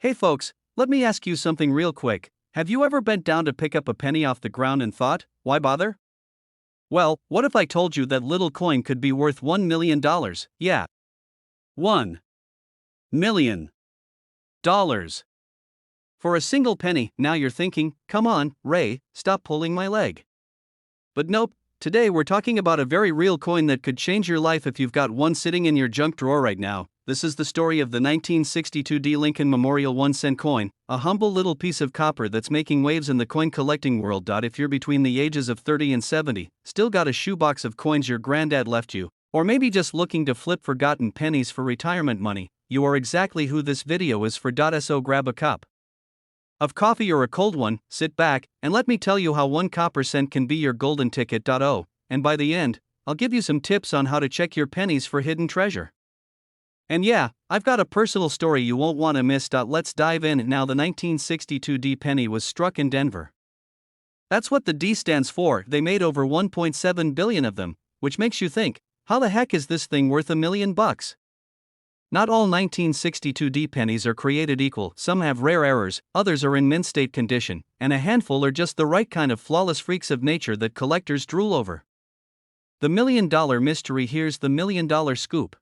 Hey folks, let me ask you something real quick. Have you ever bent down to pick up a penny off the ground and thought, why bother? Well, what if I told you that little coin could be worth $1 million? Yeah. $1 million. For a single penny. Now you're thinking, come on, Ray, stop pulling my leg. But nope, today we're talking about a very real coin that could change your life if you've got one sitting in your junk drawer right now. This is the story of the 1962 D. Lincoln Memorial 1-cent coin, a humble little piece of copper that's making waves in the coin collecting world. If you're between the ages of 30 and 70, still got a shoebox of coins your granddad left you, or maybe just looking to flip forgotten pennies for retirement money, you are exactly who this video is for. So grab a cup of coffee or a cold one, sit back, and let me tell you how 1 copper cent can be your golden ticket. And by the end, I'll give you some tips on how to check your pennies for hidden treasure. And yeah, I've got a personal story you won't want to miss. Let's dive in. Now, the 1962 D penny was struck in Denver. That's what the D stands for. They made over 1.7 billion of them, which makes you think, how the heck is this thing worth $1 million? Not all 1962 D pennies are created equal. Some have rare errors, others are in mint state condition, and a handful are just the right kind of flawless freaks of nature that collectors drool over. The $1 million mystery. Here's the $1 million scoop.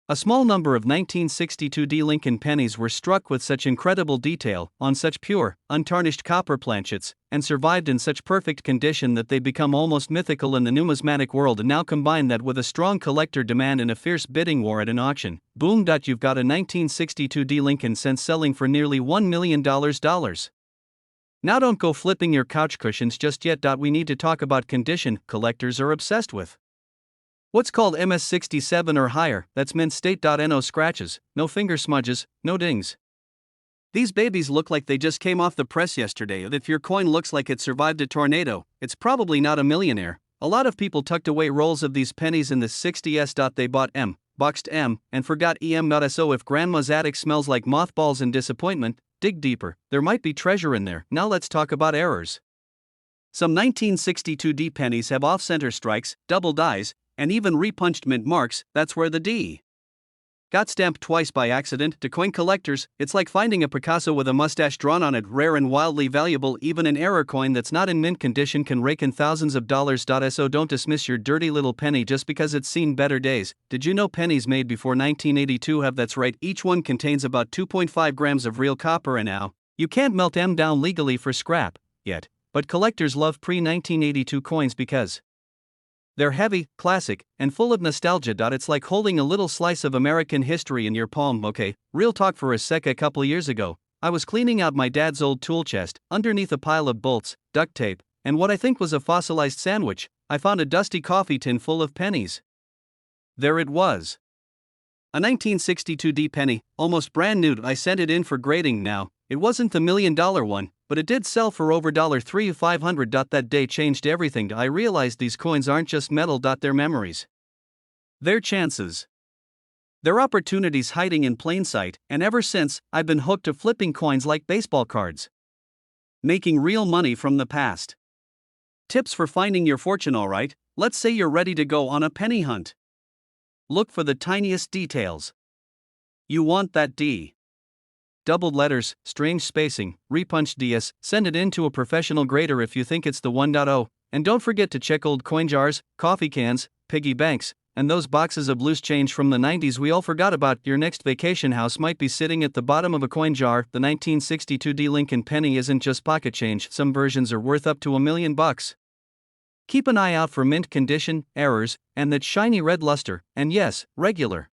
A small number of 1962 D Lincoln pennies were struck with such incredible detail, on such pure, untarnished copper planchets, and survived in such perfect condition that they become almost mythical in the numismatic world. And now combine that with a strong collector demand and a fierce bidding war at an auction. Boom! You've got a 1962 D Lincoln cent selling for nearly $1 million. Now don't go flipping your couch cushions just yet. We need to talk about condition collectors are obsessed with. What's called MS67 or higher, that's mint state. No scratches, no finger smudges, no dings. These babies look like they just came off the press yesterday. If your coin looks like it survived a tornado, it's probably not a millionaire. A lot of people tucked away rolls of these pennies in the 60s. They bought boxed M, and forgot EM. So if grandma's attic smells like mothballs and disappointment, dig deeper, there might be treasure in there. Now let's talk about errors. Some 1962 D pennies have off-center strikes, double dies, and even repunched mint marks. That's where the D got stamped twice by accident. To coin collectors, it's like finding a Picasso with a mustache drawn on it. Rare and wildly valuable. Even an error coin that's not in mint condition can rake in thousands of dollars. So don't dismiss your dirty little penny just because it's seen better days. Did you know pennies made before 1982 have? That's right, each one contains about 2.5 grams of real copper. And now, you can't melt them down legally for scrap yet, but collectors love pre-1982 coins because they're heavy, classic, and full of nostalgia. It's like holding a little slice of American history in your palm. Okay, real talk for a sec. A couple years ago, I was cleaning out my dad's old tool chest. Underneath a pile of bolts, duct tape, and what I think was a fossilized sandwich, I found a dusty coffee tin full of pennies. There it was. A 1962 D penny, almost brand new. I sent it in for grading. Now, it wasn't the $1 million one, but it did sell for over $3,500. That day changed everything. I realized these coins aren't just metal. They're memories. They're chances. They're opportunities hiding in plain sight, and ever since, I've been hooked to flipping coins like baseball cards. Making real money from the past. Tips for finding your fortune. Alright, let's say you're ready to go on a penny hunt. Look for the tiniest details. You want that D. Doubled letters, strange spacing, repunched DS. Send it in to a professional grader if you think it's the 1.0. And don't forget to check old coin jars, coffee cans, piggy banks, and those boxes of loose change from the 90s we all forgot about. Your next vacation house might be sitting at the bottom of a coin jar. The 1962 D Lincoln penny isn't just pocket change. Some versions are worth up to $1 million. Keep an eye out for mint condition, errors, and that shiny red luster, and yes, regular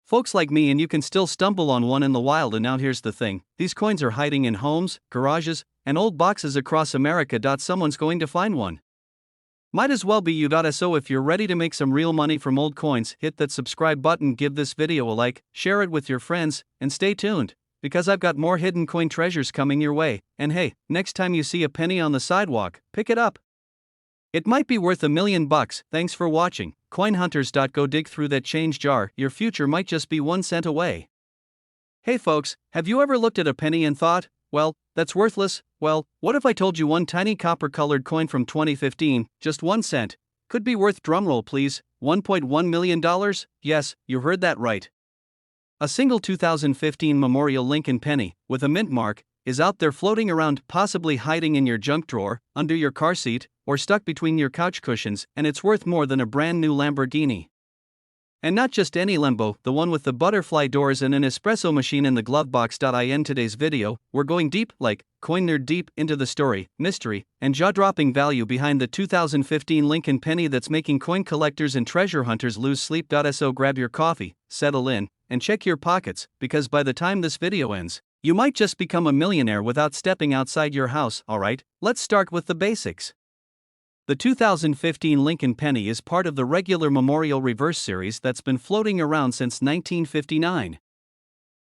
folks like me. And you can still stumble on one in the wild. And now here's the thing, these coins are hiding in homes, garages, and old boxes across America. Someone's going to find one. Might as well be you. So if you're ready to make some real money from old coins, hit that subscribe button, give this video a like, share it with your friends, and stay tuned, because I've got more hidden coin treasures coming your way. And hey, next time you see a penny on the sidewalk, pick it up. It might be worth $1 million. Thanks for watching. Coin hunters. Go dig through that change jar. Your future might just be 1 cent away. Hey folks, have you ever looked at a penny and thought, well, that's worthless? Well, what if I told you one tiny copper-colored coin from 2015, just 1 cent, could be worth, drumroll please, $1.1 million? Yes, you heard that right. A single 2015 Memorial Lincoln penny, with a mint mark, is out there floating around, possibly hiding in your junk drawer, under your car seat, or stuck between your couch cushions, and it's worth more than a brand new Lamborghini. And not just any Lambo, the one with the butterfly doors and an espresso machine in the glove box. In today's video, we're going deep, like coin nerd deep, into the story, mystery, and jaw-dropping value behind the 2015 Lincoln penny that's making coin collectors and treasure hunters lose sleep. So grab your coffee, settle in, and check your pockets, because by the time this video ends, you might just become a millionaire without stepping outside your house. Alright, let's start with the basics. The 2015 Lincoln penny is part of the regular Memorial Reverse series that's been floating around since 1959.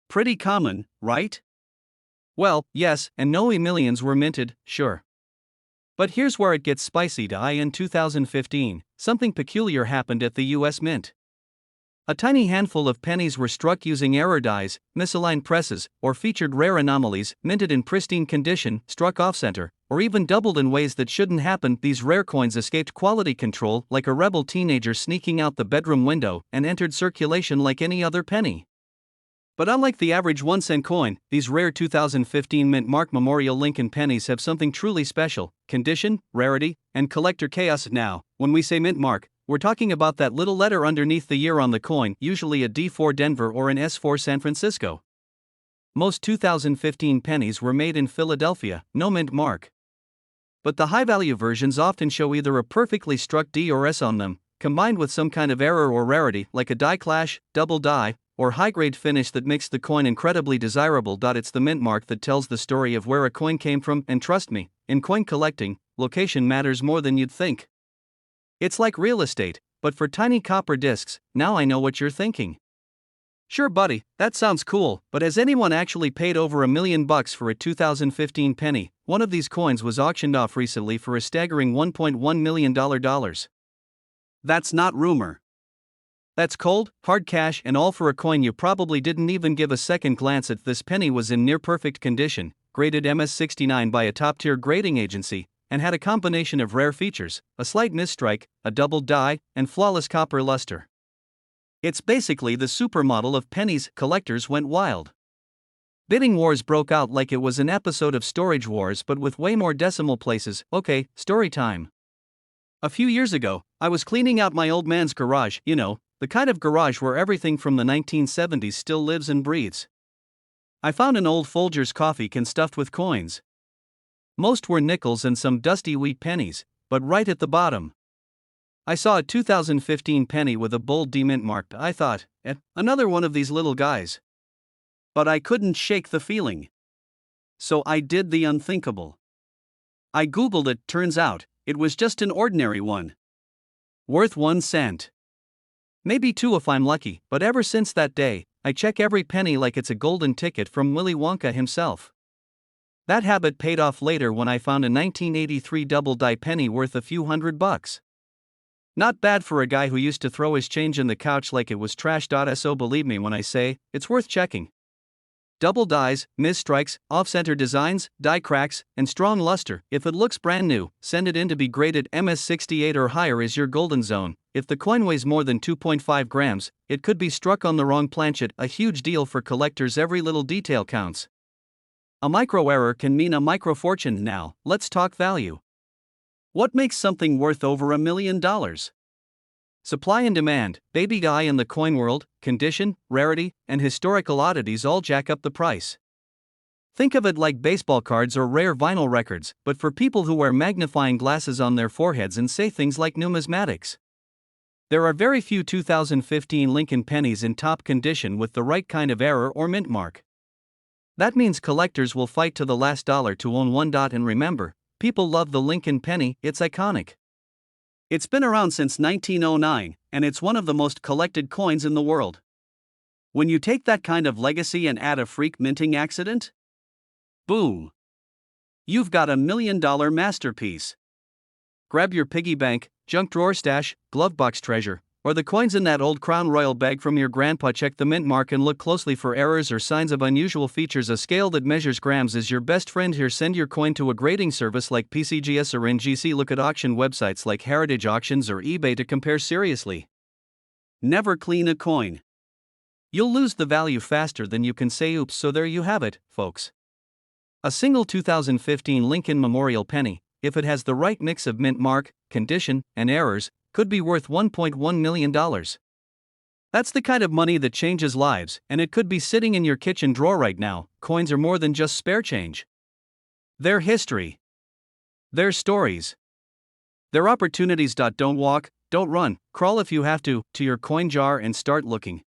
Pretty common, right? Well, yes, and no millions were minted, sure. But here's where it gets spicy. In 2015, something peculiar happened at the US Mint. A tiny handful of pennies were struck using error dies, misaligned presses, or featured rare anomalies, minted in pristine condition, struck off-center, or even doubled in ways that shouldn't happen. These rare coins escaped quality control like a rebel teenager sneaking out the bedroom window and entered circulation like any other penny. But unlike the average 1-cent coin, these rare 2015 mint mark Memorial Lincoln pennies have something truly special: condition, rarity, and collector chaos. Now, when we say mint mark, we're talking about that little letter underneath the year on the coin, usually a D4 Denver or an S4 San Francisco. Most 2015 pennies were made in Philadelphia, no mint mark. But the high-value versions often show either a perfectly struck D or S on them, combined with some kind of error or rarity, like a die clash, double die, or high-grade finish that makes the coin incredibly desirable. It's the mint mark that tells the story of where a coin came from, and trust me, in coin collecting, location matters more than you'd think. It's like real estate, but for tiny copper discs. Now I know what you're thinking. Sure buddy, that sounds cool, but has anyone actually paid over $1 million for a 2015 penny? One of these coins was auctioned off recently for a staggering $1.1 million. That's not rumor. That's cold, hard cash, and all for a coin you probably didn't even give a second glance at. This penny was in near-perfect condition, graded MS69 by a top-tier grading agency, and had a combination of rare features: a slight misstrike, a double die, and flawless copper luster. It's basically the supermodel of pennies. Collectors went wild. Bidding wars broke out like it was an episode of Storage Wars, but with way more decimal places. Okay, story time. A few years ago, I was cleaning out my old man's garage, the kind of garage where everything from the 1970s still lives and breathes. I found an old Folgers coffee can stuffed with coins. Most were nickels and some dusty wheat pennies, but right at the bottom, I saw a 2015 penny with a bold D mint mark. I thought, another one of these little guys. But I couldn't shake the feeling. So I did the unthinkable. I googled it. Turns out, it was just an ordinary one. Worth 1 cent. Maybe 2 if I'm lucky, but ever since that day, I check every penny like it's a golden ticket from Willy Wonka himself. That habit paid off later when I found a 1983 double die penny worth a few $100. Not bad for a guy who used to throw his change in the couch like it was trash. So believe me when I say, it's worth checking. Double dies, misstrikes, off-center designs, die cracks, and strong luster. If it looks brand new, send it in to be graded MS68 or higher is your golden zone. If the coin weighs more than 2.5 grams, it could be struck on the wrong planchet. A huge deal for collectors. Every little detail counts. A micro error can mean a micro fortune. Now, let's talk value. What makes something worth over $1 million? Supply and demand, baby guy in the coin world, condition, rarity, and historical oddities all jack up the price. Think of it like baseball cards or rare vinyl records, but for people who wear magnifying glasses on their foreheads and say things like numismatics. There are very few 2015 Lincoln pennies in top condition with the right kind of error or mint mark. That means collectors will fight to the last dollar to own one. And remember, people love the Lincoln penny, it's iconic. It's been around since 1909, and it's one of the most collected coins in the world. When you take that kind of legacy and add a freak minting accident, boom! You've got $1 million masterpiece. Grab your piggy bank, junk drawer stash, glove box treasure, or the coins in that old Crown Royal bag from your grandpa. Check the mint mark and look closely for errors or signs of unusual features. A scale that measures grams is your best friend here. Send your coin to a grading service like PCGS or NGC. Look at auction websites like Heritage Auctions or eBay to compare seriously. Never clean a coin. You'll lose the value faster than you can say oops, so there you have it, folks. A single 2015 Lincoln Memorial penny, if it has the right mix of mint mark, condition, and errors, could be worth $1.1 million. That's the kind of money that changes lives, and it could be sitting in your kitchen drawer right now. Coins are more than just spare change. They're history. They're stories. They're opportunities. Don't walk, don't run, crawl if you have to your coin jar and start looking.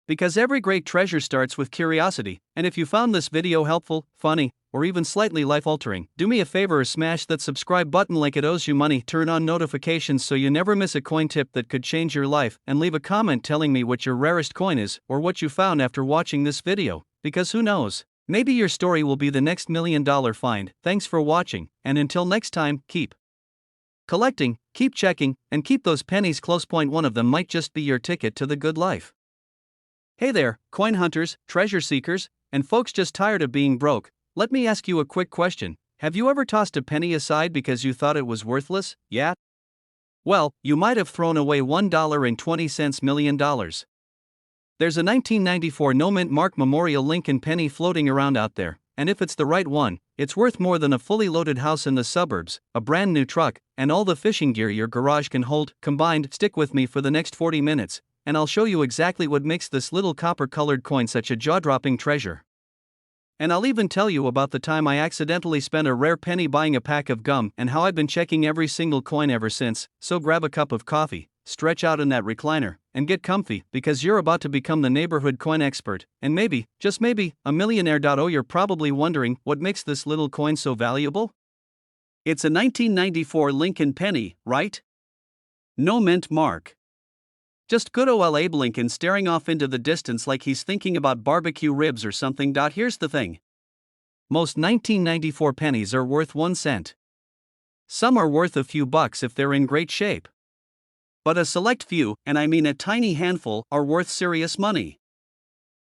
Because every great treasure starts with curiosity, and if you found this video helpful, funny, or even slightly life-altering, do me a favor and smash that subscribe button like it owes you money, turn on notifications so you never miss a coin tip that could change your life, and leave a comment telling me what your rarest coin is, or what you found after watching this video, because who knows, maybe your story will be the next $1 million find. Thanks for watching, and until next time, keep collecting, keep checking, and keep those pennies close. One of them might just be your ticket to the good life. Hey there, coin hunters, treasure seekers, and folks just tired of being broke. Let me ask you a quick question. Have you ever tossed a penny aside because you thought it was worthless? Yeah? Well, you might have thrown away $1.20 million. There's a 1994 no mint mark Memorial Lincoln penny floating around out there, and if it's the right one, it's worth more than a fully loaded house in the suburbs, a brand new truck, and all the fishing gear your garage can hold combined. Stick with me for the next 40 minutes. And I'll show you exactly what makes this little copper-colored coin such a jaw-dropping treasure. And I'll even tell you about the time I accidentally spent a rare penny buying a pack of gum and how I've been checking every single coin ever since. So grab a cup of coffee, stretch out in that recliner, and get comfy, because you're about to become the neighborhood coin expert, and maybe, just maybe, a millionaire. Oh, you're probably wondering what makes this little coin so valuable? It's a 1994 Lincoln penny, right? No mint mark. Just good old Abe Lincoln staring off into the distance like he's thinking about barbecue ribs or something. Here's the thing. Most 1994 pennies are worth 1 cent. Some are worth a few bucks if they're in great shape. But a select few, and I mean a tiny handful, are worth serious money.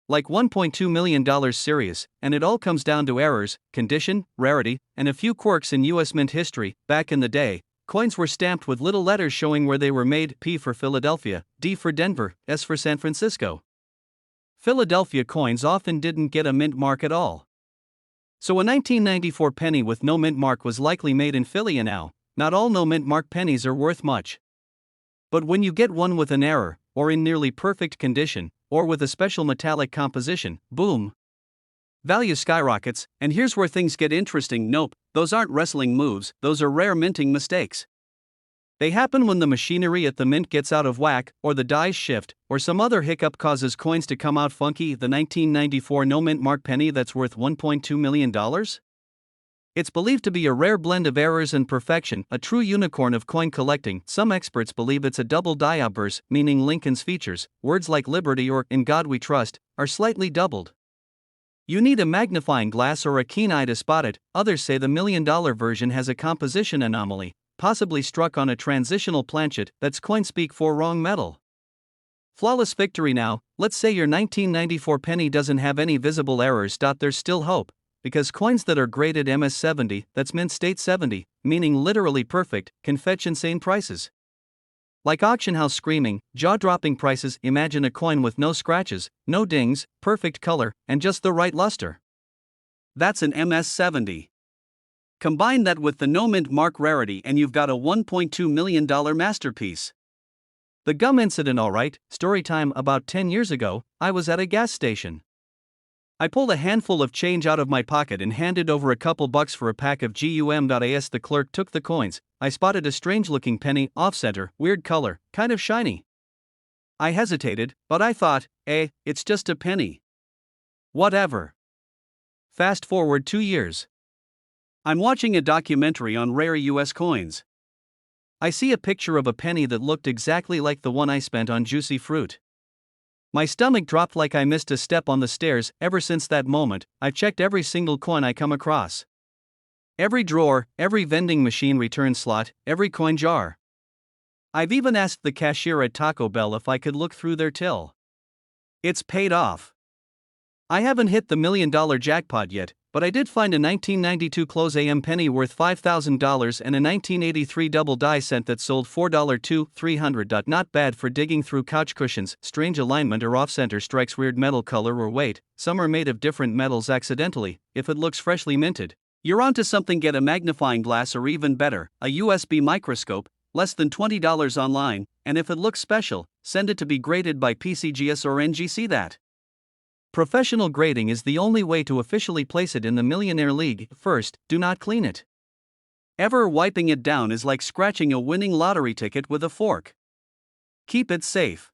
Like $1.2 million serious, and it all comes down to errors, condition, rarity, and a few quirks in US mint history. Back in the day, coins were stamped with little letters showing where they were made: P for Philadelphia, D for Denver, S for San Francisco. Philadelphia coins often didn't get a mint mark at all. So a 1994 penny with no mint mark was likely made in Philly. And now, not all no mint mark pennies are worth much. But when you get one with an error, or in nearly perfect condition, or with a special metallic composition, boom! Value skyrockets. And here's where things get interesting. Nope, those aren't wrestling moves, those are rare minting mistakes. They happen when the machinery at the mint gets out of whack, or the dies shift, or some other hiccup causes coins to come out funky. The 1994 no mint mark penny that's worth $1.2 million? It's believed to be a rare blend of errors and perfection, a true unicorn of coin collecting. Some experts believe it's a double diaburs, meaning Lincoln's features, words like liberty or in God we trust, are slightly doubled. You need a magnifying glass or a keen eye to spot it. Others say the $1 million version has a composition anomaly, possibly struck on a transitional planchet. That's coin speak for wrong metal. Flawless victory. Now, let's say your 1994 penny doesn't have any visible errors. There's still hope, because coins that are graded MS-70, that's mint state 70, meaning literally perfect, can fetch insane prices. Like auction house screaming, jaw-dropping prices. Imagine a coin with no scratches, no dings, perfect color, and just the right luster. That's an MS-70. Combine that with the no mint mark rarity and you've got a $1.2 million masterpiece. The gum incident. Alright, story time. About 10 years ago, I was at a gas station. I pulled a handful of change out of my pocket and handed over a couple bucks for a pack of gum. The clerk took the coins. I spotted a strange-looking penny, off-center, weird color, kind of shiny. I hesitated, but I thought, it's just a penny. Whatever. Fast forward 2 years. I'm watching a documentary on rare US coins. I see a picture of a penny that looked exactly like the one I spent on juicy fruit. My stomach dropped like I missed a step on the stairs. Ever since that moment, I've checked every single coin I come across. Every drawer, every vending machine return slot, every coin jar. I've even asked the cashier at Taco Bell if I could look through their till. It's paid off. I haven't hit the $1 million jackpot yet, but I did find a 1992 close AM penny worth $5,000 and a 1983 double die cent that sold $4.2 Not bad for digging through couch cushions. Strange alignment or off-center strikes, weird metal color or weight. Some are made of different metals accidentally. If it looks freshly minted, you're onto something. Get a magnifying glass or even better, a USB microscope, less than $20 online, and if it looks special, send it to be graded by PCGS or NGC. That professional grading is the only way to officially place it in the Millionaire League. First, do not clean it. Ever wiping it down is like scratching a winning lottery ticket with a fork. Keep it safe.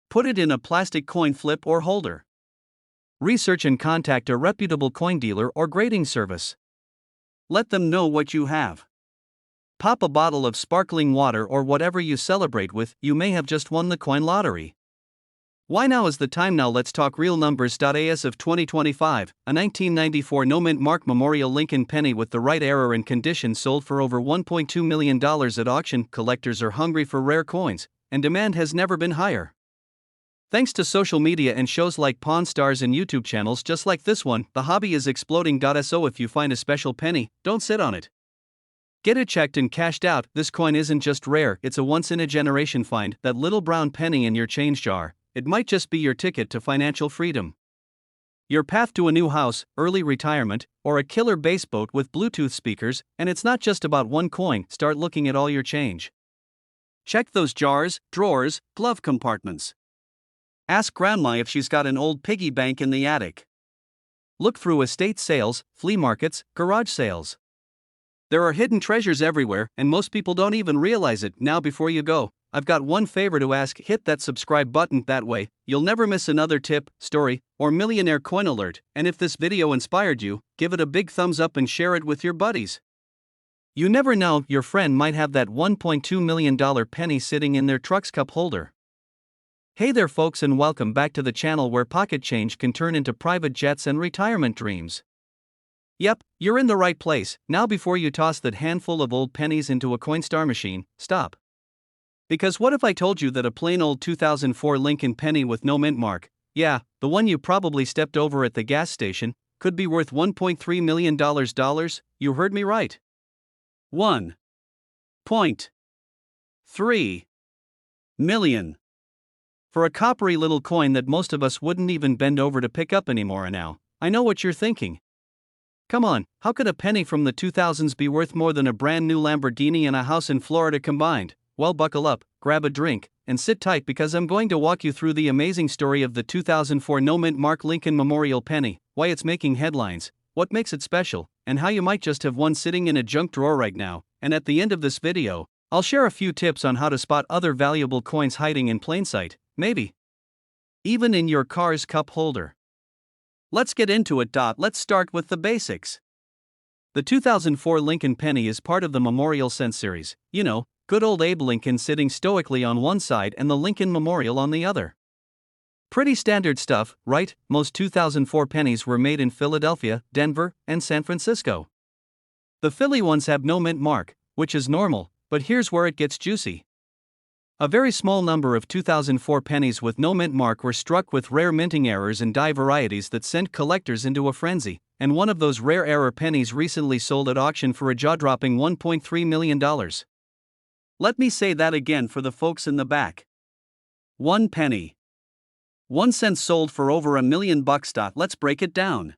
Put it in a plastic coin flip or holder. Research and contact a reputable coin dealer or grading service. Let them know what you have. Pop a bottle of sparkling water or whatever you celebrate with. You may have just won the coin lottery. Why now is the time? Now let's talk real numbers. As of 2025, a 1994 no-mint mark Memorial Lincoln penny with the right era and condition sold for over $1.2 million at auction. Collectors are hungry for rare coins, and demand has never been higher. Thanks to social media and shows like Pawn Stars and YouTube channels just like this one, the hobby is exploding. So if you find a special penny, don't sit on it. Get it checked and cashed out. This coin isn't just rare, it's a once-in-a-generation find. That little brown penny in your change jar, it might just be your ticket to financial freedom. Your path to a new house, early retirement, or a killer bass boat with Bluetooth speakers. And it's not just about one coin. Start looking at all your change. Check those jars, drawers, glove compartments. Ask grandma if she's got an old piggy bank in the attic. Look through estate sales, flea markets, garage sales. There are hidden treasures everywhere, and most people don't even realize it. Now before you go, I've got one favor to ask. Hit that subscribe button. That way, you'll never miss another tip, story, or millionaire coin alert. And if this video inspired you, give it a big thumbs up and share it with your buddies. You never know, your friend might have that $1.2 million penny sitting in their truck's cup holder. Hey there folks, and welcome back to the channel where pocket change can turn into private jets and retirement dreams. Yep, you're in the right place. Now before you toss that handful of old pennies into a Coinstar machine, stop. Because what if I told you that a plain old 2004 Lincoln penny with no mint mark, yeah, the one you probably stepped over at the gas station, could be worth $1.3 million? You heard me right. $1.3 million. For a coppery little coin that most of us wouldn't even bend over to pick up anymore. And now, I know what you're thinking. Come on, how could a penny from the 2000s be worth more than a brand new Lamborghini and a house in Florida combined? Well, buckle up, grab a drink, and sit tight because I'm going to walk you through the amazing story of the 2004 no-mint mark Lincoln Memorial penny, why it's making headlines, what makes it special, and how you might just have one sitting in a junk drawer right now. And at the end of this video, I'll share a few tips on how to spot other valuable coins hiding in plain sight, maybe even in your car's cup holder. Let's get into it. Let's start with the basics. The 2004 Lincoln penny is part of the Memorial Cent series. You know, good old Abe Lincoln sitting stoically on one side and the Lincoln Memorial on the other. Pretty standard stuff, right? Most 2004 pennies were made in Philadelphia, Denver, and San Francisco. The Philly ones have no mint mark, which is normal, but here's where it gets juicy. A very small number of 2004 pennies with no mint mark were struck with rare minting errors and die varieties that sent collectors into a frenzy, and one of those rare error pennies recently sold at auction for a jaw-dropping $1.3 million. Let me say that again for the folks in the back. 1 penny. 1 cent sold for over $1 million. Let's break it down.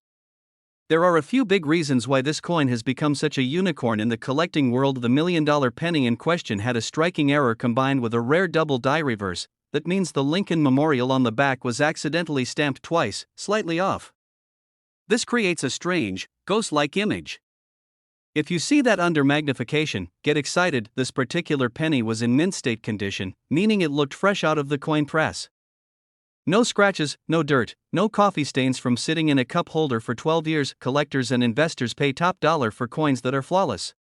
There are a few big reasons why this coin has become such a unicorn in the collecting world. The $1 million penny in question had a striking error combined with a rare double die reverse. That means the Lincoln Memorial on the back was accidentally stamped twice, slightly off. This creates a strange, ghost-like image. If you see that under magnification, get excited. This particular penny was in mint state condition, meaning it looked fresh out of the coin press. No scratches, no dirt, no coffee stains from sitting in a cup holder for 12 years. Collectors and investors pay top dollar for coins that are flawless.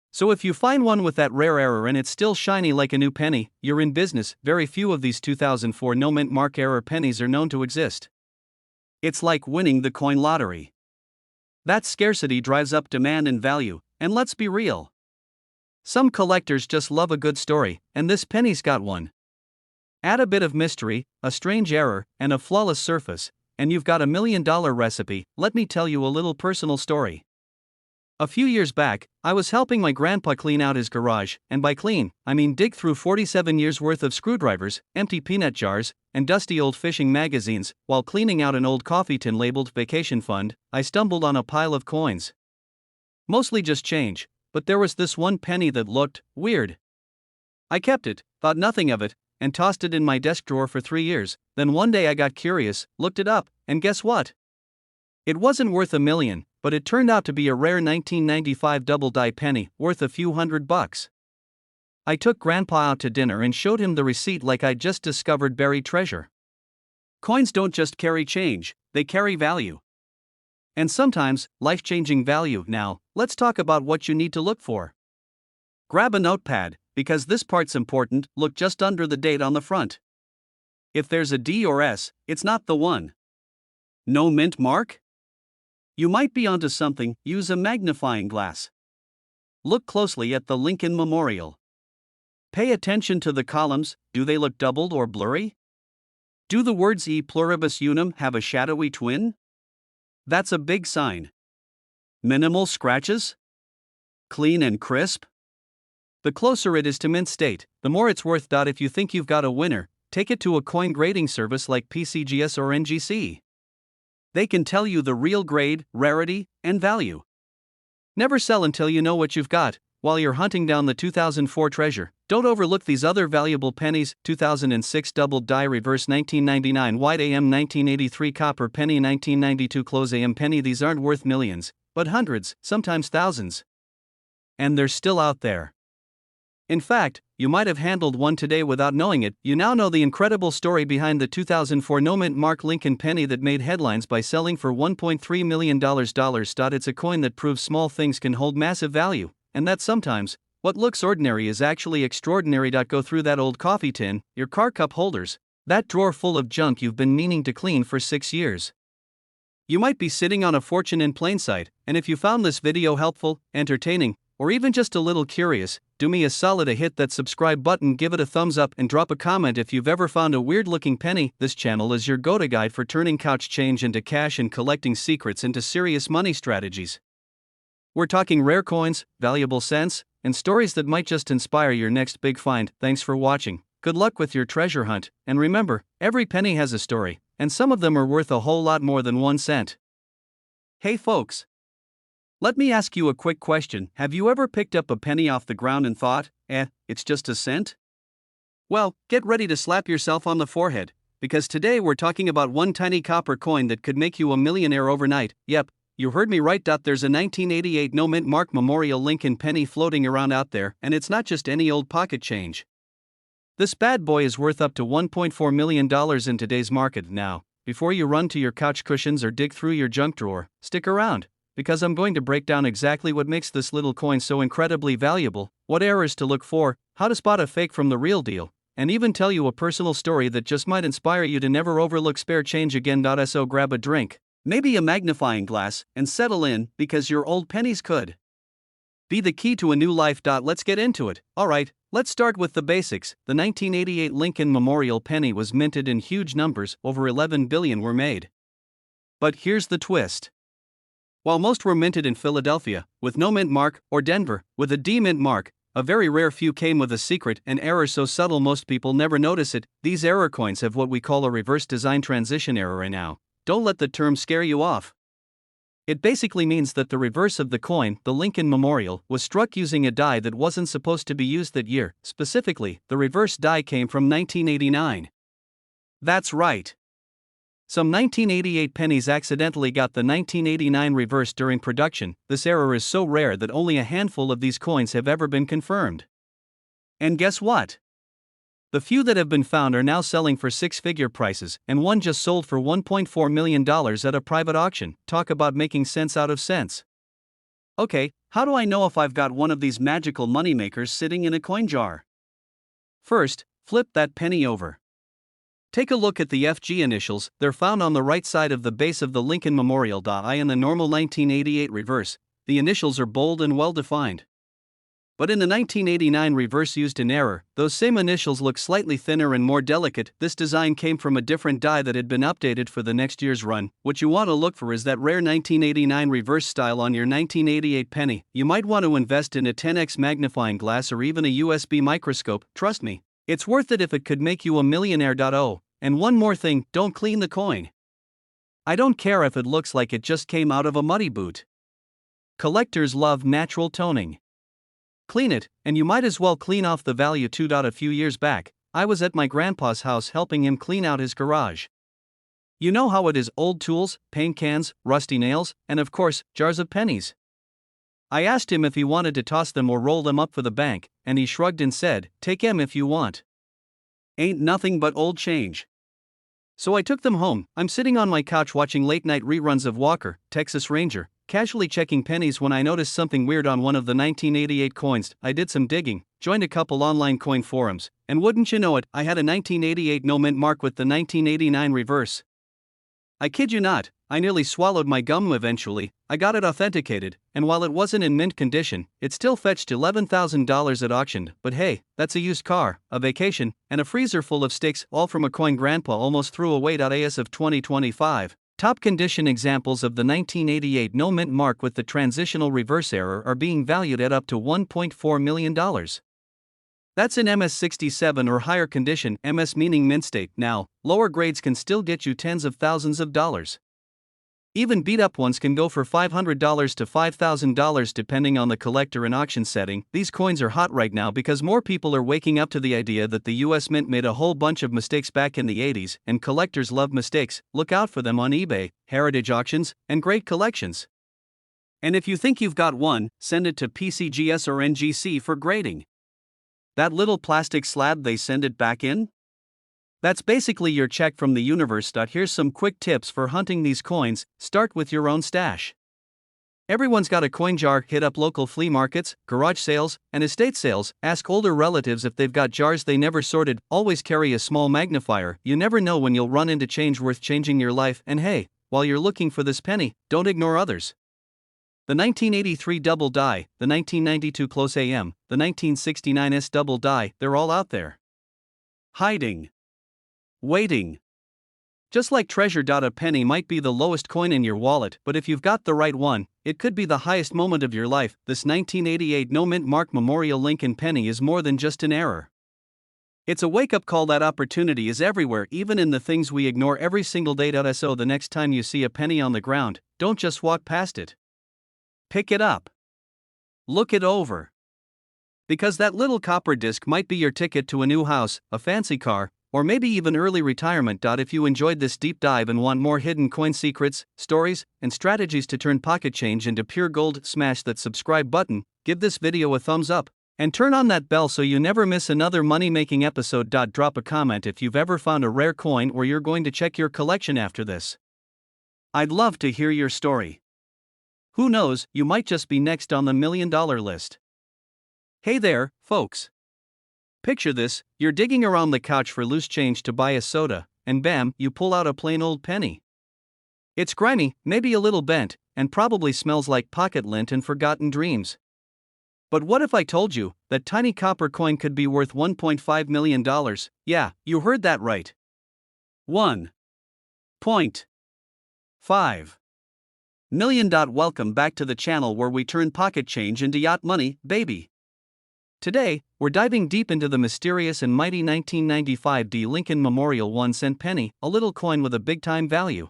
So if you find one with that rare error and it's still shiny like a new penny, you're in business. Very few of these 2004 no mint mark error pennies are known to exist. It's like winning the coin lottery. That scarcity drives up demand and value, and let's be real. Some collectors just love a good story, and this penny's got one. Add a bit of mystery, a strange error, and a flawless surface, and you've got $1 million recipe. Let me tell you a little personal story. A few years back, I was helping my grandpa clean out his garage, and by clean, I mean dig through 47 years worth of screwdrivers, empty peanut jars, and dusty old fishing magazines. While cleaning out an old coffee tin labeled Vacation Fund, I stumbled on a pile of coins. Mostly just change, but there was this one penny that looked weird. I kept it, thought nothing of it, and tossed it in my desk drawer for 3 years. Then one day I got curious, looked it up, and guess what? It wasn't worth $1 million, but it turned out to be a rare 1995 double-die penny, worth a few $100. I took Grandpa out to dinner and showed him the receipt like I'd just discovered buried treasure. Coins don't just carry change, they carry value. And sometimes, life-changing value. Now, let's talk about what you need to look for. Grab a notepad, because this part's important. Look just under the date on the front. If there's a D or S, it's not the one. No mint mark? You might be onto something. Use a magnifying glass. Look closely at the Lincoln Memorial. Pay attention to the columns. Do they look doubled or blurry? Do the words E pluribus unum have a shadowy twin? That's a big sign. Minimal scratches? Clean and crisp? The closer it is to mint state, the more it's worth. If you think you've got a winner, take it to a coin grading service like PCGS or NGC. They can tell you the real grade, rarity, and value. Never sell until you know what you've got. While you're hunting down the 2004 treasure, don't overlook these other valuable pennies. 2006 double die reverse, 1999 white AM, 1983 copper penny, 1992 close AM penny. These aren't worth millions, but hundreds, sometimes thousands. And they're still out there. In fact, you might have handled one today without knowing it. You now know the incredible story behind the 2004 no mint mark Lincoln penny that made headlines by selling for $1.3 million. It's a coin that proves small things can hold massive value, and that sometimes, what looks ordinary is actually extraordinary. Go through that old coffee tin, your car cup holders, that drawer full of junk you've been meaning to clean for 6 years. You might be sitting on a fortune in plain sight, and if you found this video helpful, entertaining, or even just a little curious, do me a solid, hit that subscribe button, give it a thumbs up, and drop a comment if you've ever found a weird looking penny. This channel is your go-to guide for turning couch change into cash and collecting secrets into serious money strategies. We're talking rare coins, valuable cents, and stories that might just inspire your next big find. Thanks for watching. Good luck with your treasure hunt, and remember, every penny has a story, and some of them are worth a whole lot more than 1 cent. Hey folks! Let me ask you a quick question. Have you ever picked up a penny off the ground and thought, it's just a cent? Well, get ready to slap yourself on the forehead, because today we're talking about one tiny copper coin that could make you a millionaire overnight. Yep, you heard me right. There's a 1988 no mint mark Memorial Lincoln penny floating around out there, and it's not just any old pocket change. This bad boy is worth up to $1.4 million in today's market. Now, before you run to your couch cushions or dig through your junk drawer, stick around, because I'm going to break down exactly what makes this little coin so incredibly valuable, what errors to look for, how to spot a fake from the real deal, and even tell you a personal story that just might inspire you to never overlook spare change again. So grab a drink, maybe a magnifying glass, and settle in, because your old pennies could be the key to a new life. Let's get into it. Alright, let's start with the basics. The 1988 Lincoln Memorial penny was minted in huge numbers. Over 11 billion were made. But here's the twist. While most were minted in Philadelphia, with no mint mark, or Denver, with a D mint mark, a very rare few came with a secret, an error so subtle most people never notice it. These error coins have what we call a reverse design transition error. Now, don't let the term scare you off. It basically means that the reverse of the coin, the Lincoln Memorial, was struck using a die that wasn't supposed to be used that year. Specifically, the reverse die came from 1989. That's right. Some 1988 pennies accidentally got the 1989 reverse during production. This error is so rare that only a handful of these coins have ever been confirmed. And guess what? The few that have been found are now selling for 6-figure prices, and one just sold for $1.4 million at a private auction. Talk about making sense out of sense. Okay, how do I know if I've got one of these magical moneymakers sitting in a coin jar? First, flip that penny over. Take a look at the FG initials. They're found on the right side of the base of the Lincoln Memorial. In the normal 1988 reverse, the initials are bold and well defined. But in the 1989 reverse used in error, those same initials look slightly thinner and more delicate. This design came from a different die that had been updated for the next year's run. What you want to look for is that rare 1989 reverse style on your 1988 penny. You might want to invest in a 10x magnifying glass or even a USB microscope. Trust me, it's worth it if it could make you a millionaire. Oh, and one more thing, don't clean the coin. I don't care if it looks like it just came out of a muddy boot. Collectors love natural toning. Clean it, and you might as well clean off the value too. A few years back, I was at my grandpa's house helping him clean out his garage. You know how it is: old tools, paint cans, rusty nails, and of course, jars of pennies. I asked him if he wanted to toss them or roll them up for the bank, and he shrugged and said, "Take 'em if you want. Ain't nothing but old change." So I took them home. I'm sitting on my couch watching late night reruns of Walker, Texas Ranger, casually checking pennies when I noticed something weird on one of the 1988 coins. I did some digging, joined a couple online coin forums, and wouldn't you know it, I had a 1988 no mint mark with the 1989 reverse. I kid you not, I nearly swallowed my gum eventually. I got it authenticated, and while it wasn't in mint condition, it still fetched $11,000 at auction. But hey, that's a used car, a vacation, and a freezer full of steaks, all from a coin grandpa almost threw away. As of 2025, top condition examples of the 1988 no mint mark with the transitional reverse error are being valued at up to $1.4 million. That's in MS67 or higher condition, MS meaning mint state. Now, lower grades can still get you tens of thousands of dollars. Even beat-up ones can go for $500 to $5,000 depending on the collector and auction setting. These coins are hot right now because more people are waking up to the idea that the US Mint made a whole bunch of mistakes back in the 80s, and collectors love mistakes. Look out for them on eBay, heritage auctions, and great collections. And if you think you've got one, send it to PCGS or NGC for grading. That little plastic slab they send it back in? That's basically your check from the universe. Here's some quick tips for hunting these coins. Start with your own stash. Everyone's got a coin jar. Hit up local flea markets, garage sales, and estate sales. Ask older relatives if they've got jars they never sorted. Always carry a small magnifier. You never know when you'll run into change worth changing your life. And hey, while you're looking for this penny, don't ignore others. The 1983 double die, the 1992 close AM, the 1969 S double die, they're all out there. Hiding. Waiting. Just like treasure. A penny might be the lowest coin in your wallet, but if you've got the right one, it could be the highest moment of your life. This 1988 no mint mark Memorial Lincoln penny is more than just an error. It's a wake-up call that opportunity is everywhere, even in the things we ignore every single day. So the next time you see a penny on the ground, don't just walk past it. Pick it up. Look it over. Because that little copper disc might be your ticket to a new house, a fancy car, or maybe even early retirement. If you enjoyed this deep dive and want more hidden coin secrets, stories, and strategies to turn pocket change into pure gold, smash that subscribe button, give this video a thumbs up, and turn on that bell so you never miss another money-making episode. Drop a comment if you've ever found a rare coin or you're going to check your collection after this. I'd love to hear your story. Who knows, you might just be next on the $1 million list. Hey there, folks. Picture this: you're digging around the couch for loose change to buy a soda, and bam, you pull out a plain old penny. It's grimy, maybe a little bent, and probably smells like pocket lint and forgotten dreams. But what if I told you that tiny copper coin could be worth $1.5 million? Yeah, you heard that right. $1.5 million. Welcome back to the channel where we turn pocket change into yacht money, baby. Today, we're diving deep into the mysterious and mighty 1995 D Lincoln Memorial 1-cent penny, a little coin with a big-time value.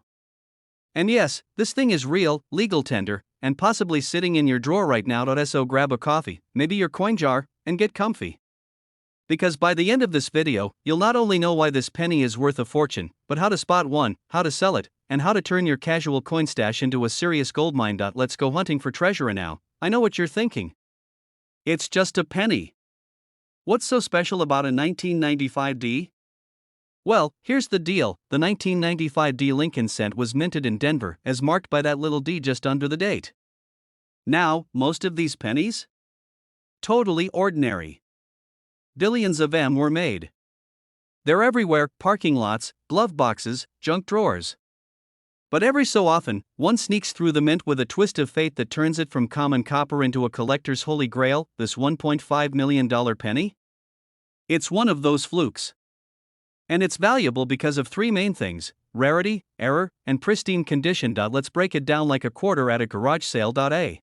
And yes, this thing is real, legal tender, and possibly sitting in your drawer right now. So grab a coffee, maybe your coin jar, and get comfy. Because by the end of this video, you'll not only know why this penny is worth a fortune, but how to spot one, how to sell it, and how to turn your casual coin stash into a serious goldmine. Let's go hunting for treasure now. I know what you're thinking. It's just a penny. What's so special about a 1995 D? Well, here's the deal: the 1995 D Lincoln cent was minted in Denver, as marked by that little D just under the date. Now, most of these pennies? Totally ordinary. Billions of them were made. They're everywhere: parking lots, glove boxes, junk drawers. But every so often, one sneaks through the mint with a twist of fate that turns it from common copper into a collector's holy grail, this $1.5 million penny. It's one of those flukes. And it's valuable because of three main things: rarity, error, and pristine condition. Let's break it down like a quarter at a garage sale. A.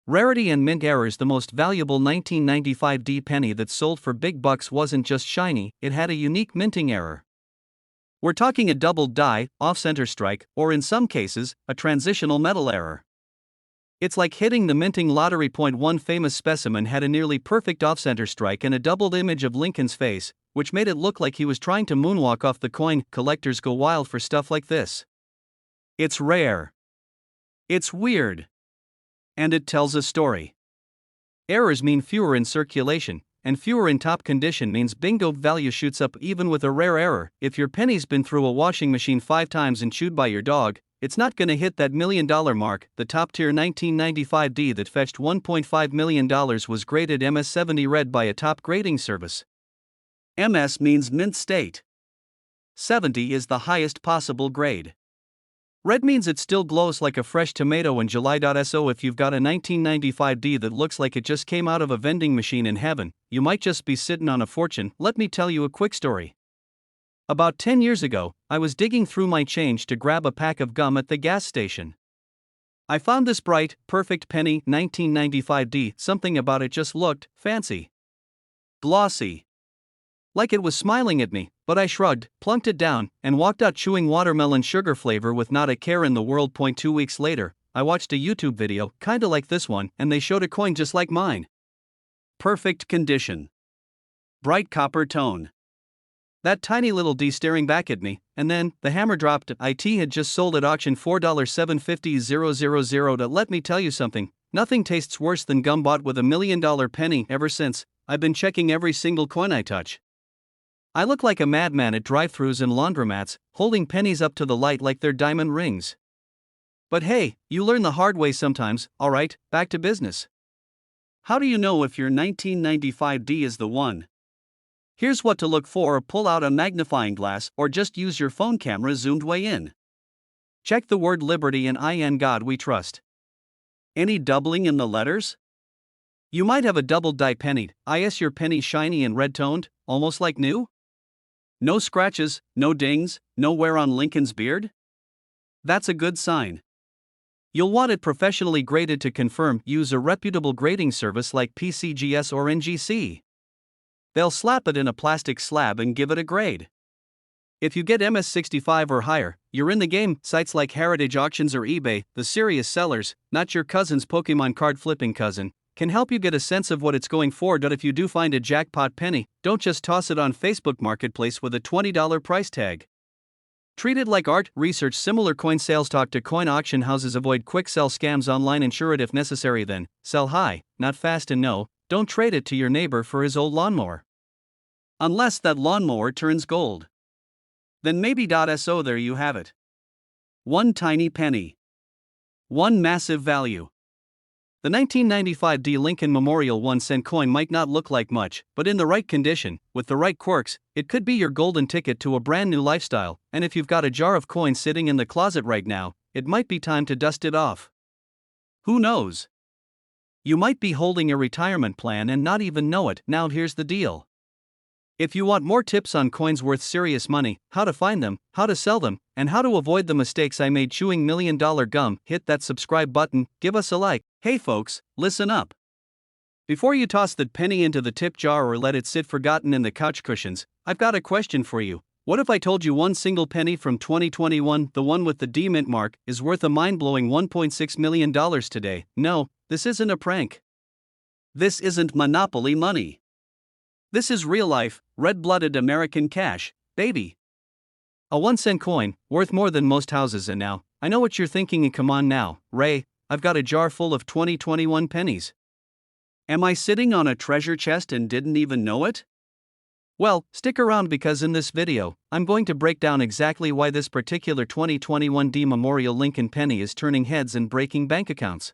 Rarity and mint errors. The most valuable 1995 D penny that sold for big bucks wasn't just shiny, it had a unique minting error. We're talking a doubled die, off-center strike, or in some cases, a transitional metal error. It's like hitting the minting lottery. One famous specimen had a nearly perfect off-center strike and a doubled image of Lincoln's face, which made it look like he was trying to moonwalk off the coin. Collectors go wild for stuff like this. It's rare. It's weird. And it tells a story. Errors mean fewer in circulation, and fewer in top condition means bingo value shoots up even with a rare error. If your penny's been through a washing machine 5 times and chewed by your dog, it's not gonna hit that $1 million mark. The top tier 1995 D that fetched $1.5 million was graded MS70 red by a top grading service. MS means mint state. 70 is the highest possible grade. Red means it still glows like a fresh tomato in July. So if you've got a 1995 D that looks like it just came out of a vending machine in heaven, you might just be sitting on a fortune. Let me tell you a quick story. About 10 years ago, I was digging through my change to grab a pack of gum at the gas station. I found this bright, perfect penny 1995 D. Something about it just looked fancy. Glossy. Like it was smiling at me, but I shrugged, plunked it down, and walked out chewing watermelon sugar flavor with not a care in the world. 2 weeks later, I watched a YouTube video, kinda like this one, and they showed a coin just like mine. Perfect condition. Bright copper tone. That tiny little D staring back at me, and then, the hammer dropped. IT had just sold at auction $4,750,000. Let me tell you something, nothing tastes worse than gum bought with $1 million penny. Ever since, I've been checking every single coin I touch. I look like a madman at drive-thrus and laundromats, holding pennies up to the light like they're diamond rings. But hey, you learn the hard way sometimes. Alright, back to business. How do you know if your 1995 D is the one? Here's what to look for. Pull out a magnifying glass or just use your phone camera zoomed way in. Check the word Liberty and in God we trust. Any doubling in the letters? You might have a doubled die penny. Is your penny shiny and red-toned, almost like new? No scratches, no dings, no wear on Lincoln's beard? That's a good sign. You'll want it professionally graded. To confirm, use a reputable grading service like PCGS or NGC. They'll slap it in a plastic slab and give it a grade. If you get MS65 or higher, you're in the game. Sites like Heritage Auctions or eBay, the serious sellers, not your cousin's Pokemon card flipping cousin, can help you get a sense of what it's going for. If you do find a jackpot penny, don't just toss it on Facebook Marketplace with a $20 price tag. Treat it like art. Research similar coin sales. Talk to coin auction houses. Avoid quick sell scams online. Insure it if necessary, then sell high, not fast. And no, don't trade it to your neighbor for his old lawnmower. Unless that lawnmower turns gold. Then maybe. So there you have it. One tiny penny. One massive value. The 1995 D Lincoln Memorial 1-cent coin might not look like much, but in the right condition, with the right quirks, it could be your golden ticket to a brand new lifestyle. And if you've got a jar of coins sitting in the closet right now, it might be time to dust it off. Who knows? You might be holding a retirement plan and not even know it. Now here's the deal. If you want more tips on coins worth serious money, how to find them, how to sell them, and how to avoid the mistakes I made chewing $1 million gum, hit that subscribe button, give us a like. Hey folks, listen up. Before you toss that penny into the tip jar or let it sit forgotten in the couch cushions, I've got a question for you. What if I told you one single penny from 2021, the one with the D mint mark, is worth a mind-blowing $1.6 million today? No, this isn't a prank. This isn't Monopoly money. This is real-life, red-blooded American cash, baby. A 1-cent coin, worth more than most houses. And now, I know what you're thinking, and come on now, Ray, I've got a jar full of 2021 pennies. Am I sitting on a treasure chest and didn't even know it? Well, stick around because in this video, I'm going to break down exactly why this particular 2021 D Memorial Lincoln penny is turning heads and breaking bank accounts.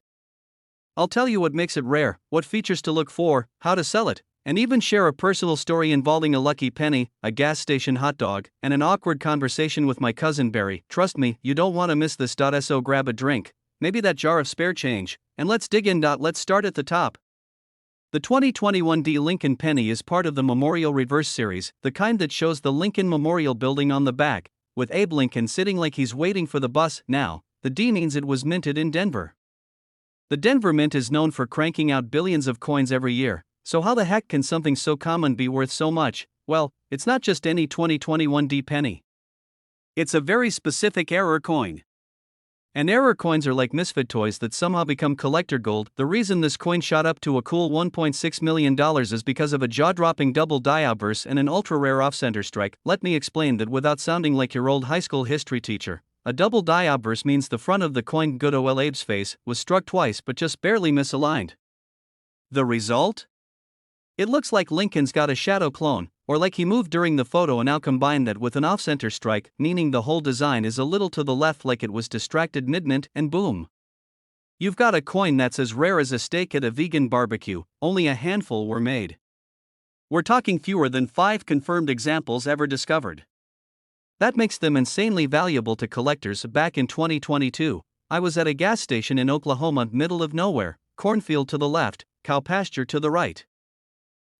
I'll tell you what makes it rare, what features to look for, how to sell it, and even share a personal story involving a lucky penny, a gas station hot dog, and an awkward conversation with my cousin Barry. Trust me, you don't want to miss this. So grab a drink, maybe that jar of spare change, and let's dig in. Let's start at the top. The 2021 D Lincoln Penny is part of the Memorial Reverse series, the kind that shows the Lincoln Memorial Building on the back, with Abe Lincoln sitting like he's waiting for the bus. Now, the D means it was minted in Denver. The Denver Mint is known for cranking out billions of coins every year, so how the heck can something so common be worth so much? Well, it's not just any 2021 D penny. It's a very specific error coin. And error coins are like misfit toys that somehow become collector gold. The reason this coin shot up to a cool $1.6 million is because of a jaw-dropping double die outburst and an ultra-rare off-center strike. Let me explain that without sounding like your old high school history teacher. A double die outburst means the front of the coin, good ol' Abe's face, was struck twice but just barely misaligned. The result? It looks like Lincoln's got a shadow clone, or like he moved during the photo and now combine that with an off-center strike, meaning the whole design is a little to the left like it was distracted mid-mint, and boom. You've got a coin that's as rare as a steak at a vegan barbecue, only a handful were made. We're talking fewer than 5 confirmed examples ever discovered. That makes them insanely valuable to collectors. Back in 2022, I was at a gas station in Oklahoma, middle of nowhere, cornfield to the left, cow pasture to the right.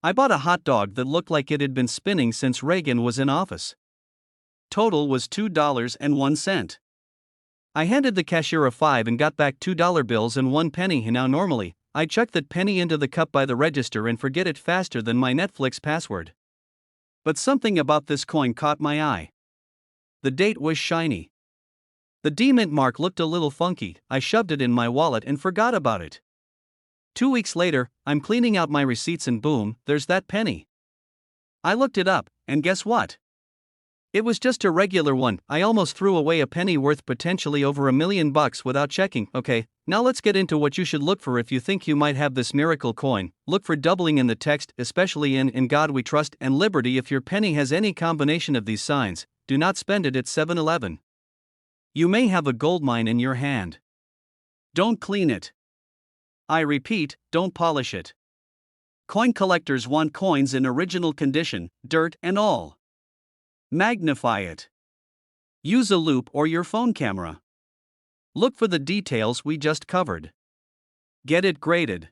I bought a hot dog that looked like it had been spinning since Reagan was in office. Total was $2.01. I handed the cashier a 5 and got back $2 bills and 1 penny. Now normally, I chuck that penny into the cup by the register and forget it faster than my Netflix password. But something about this coin caught my eye. The date was shiny. The D-Mint mark looked a little funky. I shoved it in my wallet and forgot about it. 2 weeks later, I'm cleaning out my receipts and boom, there's that penny. I looked it up, and guess what? It was just a regular one. I almost threw away a penny worth potentially over $1 million without checking. Okay, now let's get into what you should look for if you think you might have this miracle coin. Look for doubling in the text, especially in God We Trust and Liberty. If your penny has any combination of these signs, do not spend it at 7-Eleven. You may have a gold mine in your hand. Don't clean it. I repeat, don't polish it. Coin collectors want coins in original condition, dirt and all. Magnify it. Use a loupe or your phone camera. Look for the details we just covered. Get it graded.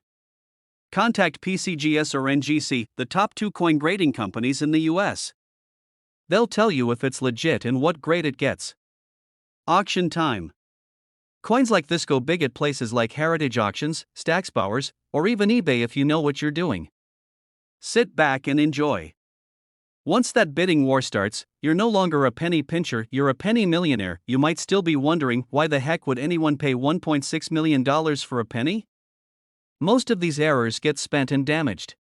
Contact PCGS or NGC, the top 2 coin grading companies in the US. They'll tell you if it's legit and what grade it gets. Auction time. Coins like this go big at places like Heritage Auctions, Stacksbowers, or even eBay if you know what you're doing. Sit back and enjoy. Once that bidding war starts, you're no longer a penny pincher, you're a penny millionaire. You might still be wondering, why the heck would anyone pay $1.6 million for a penny? Most of these errors get spent and damaged.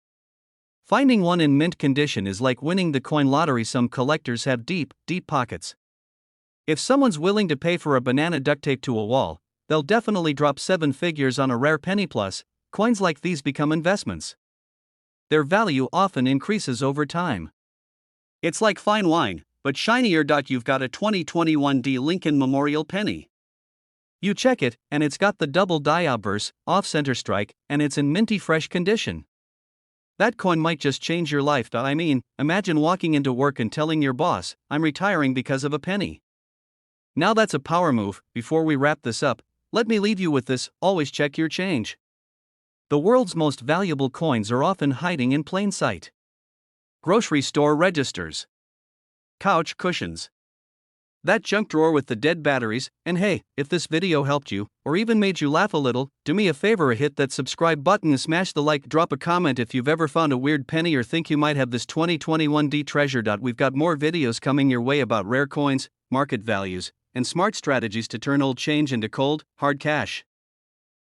Finding one in mint condition is like winning the coin lottery. Some collectors have deep, deep pockets. If someone's willing to pay for a banana duct tape to a wall, they'll definitely drop 7 figures on a rare penny. Plus, coins like these become investments. Their value often increases over time. It's like fine wine, but shinier. You've got a 2021 D Lincoln Memorial Penny. You check it, and it's got the double die outburst, off-center strike, and it's in minty fresh condition. That coin might just change your life. I mean, imagine walking into work and telling your boss, I'm retiring because of a penny. Now that's a power move. Before we wrap this up, let me leave you with this: always check your change. The world's most valuable coins are often hiding in plain sight. Grocery store registers, couch cushions, that junk drawer with the dead batteries. And hey, if this video helped you, or even made you laugh a little, do me a favor, hit that subscribe button and smash the like. Drop a comment if you've ever found a weird penny or think you might have this 2021 D treasure. We've got more videos coming your way about rare coins, market values, and smart strategies to turn old change into cold, hard cash.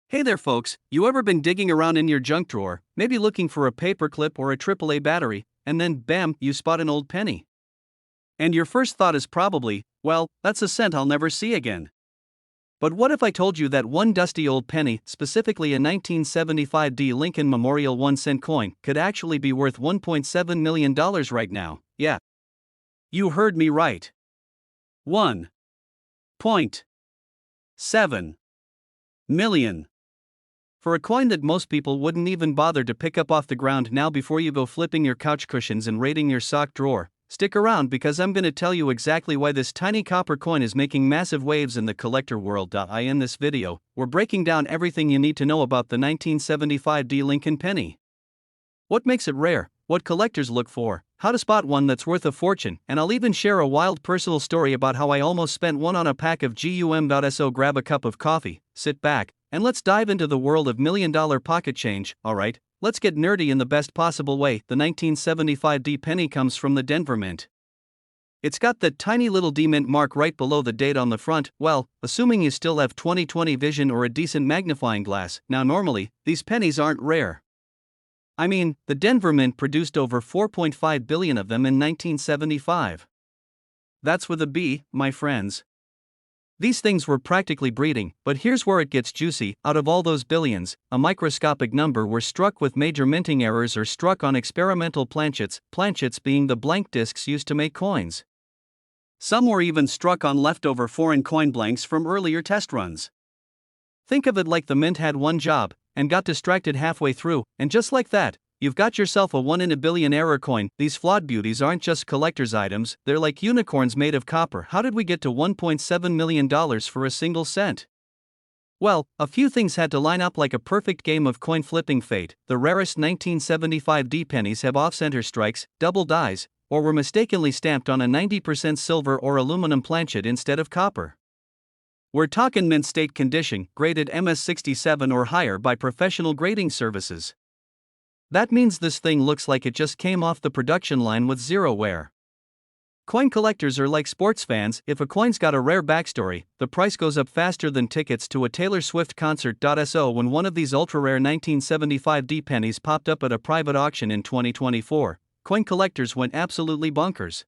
Hey there folks, you ever been digging around in your junk drawer, maybe looking for a paperclip or a AAA battery, and then bam, you spot an old penny? And your first thought is probably, well, that's a cent I'll never see again. But what if I told you that one dusty old penny, specifically a 1975 D Lincoln Memorial 1-cent coin, could actually be worth $1.7 million right now? Yeah. You heard me right. $1.7 million. For a coin that most people wouldn't even bother to pick up off the ground now, before you go flipping your couch cushions and raiding your sock drawer, stick around because I'm gonna tell you exactly why this tiny copper coin is making massive waves in the collector world. In this video, we're breaking down everything you need to know about the 1975 D Lincoln penny. What makes it rare, what collectors look for, how to spot one that's worth a fortune, and I'll even share a wild personal story about how I almost spent one on a pack of gum.so. Grab a cup of coffee, sit back, and let's dive into the world of million-dollar pocket change. Alright, let's get nerdy in the best possible way. The 1975 D penny comes from the Denver Mint. It's got that tiny little D Mint mark right below the date on the front, well, assuming you still have 20/20 vision or a decent magnifying glass. Now normally, these pennies aren't rare. I mean, the Denver Mint produced over 4.5 billion of them in 1975. That's with a B, my friends. These things were practically breeding, but here's where it gets juicy. Out of all those billions, a microscopic number were struck with major minting errors or struck on experimental planchets being the blank discs used to make coins. Some were even struck on leftover foreign coin blanks from earlier test runs. Think of it like the mint had one job, and got distracted halfway through, and just like that, you've got yourself a 1 in a billion error coin. These flawed beauties aren't just collector's items, they're like unicorns made of copper. How did we get to $1.7 million for a single cent? Well, a few things had to line up like a perfect game of coin flipping fate. The rarest 1975 D pennies have off-center strikes, double dies, or were mistakenly stamped on a 90% silver or aluminum planchet instead of copper. We're talking mint state condition, graded MS67 or higher by professional grading services. That means this thing looks like it just came off the production line with zero wear. Coin collectors are like sports fans. If a coin's got a rare backstory, the price goes up faster than tickets to a Taylor Swift concert. So when one of these ultra-rare 1975 D pennies popped up at a private auction in 2024, coin collectors went absolutely bonkers.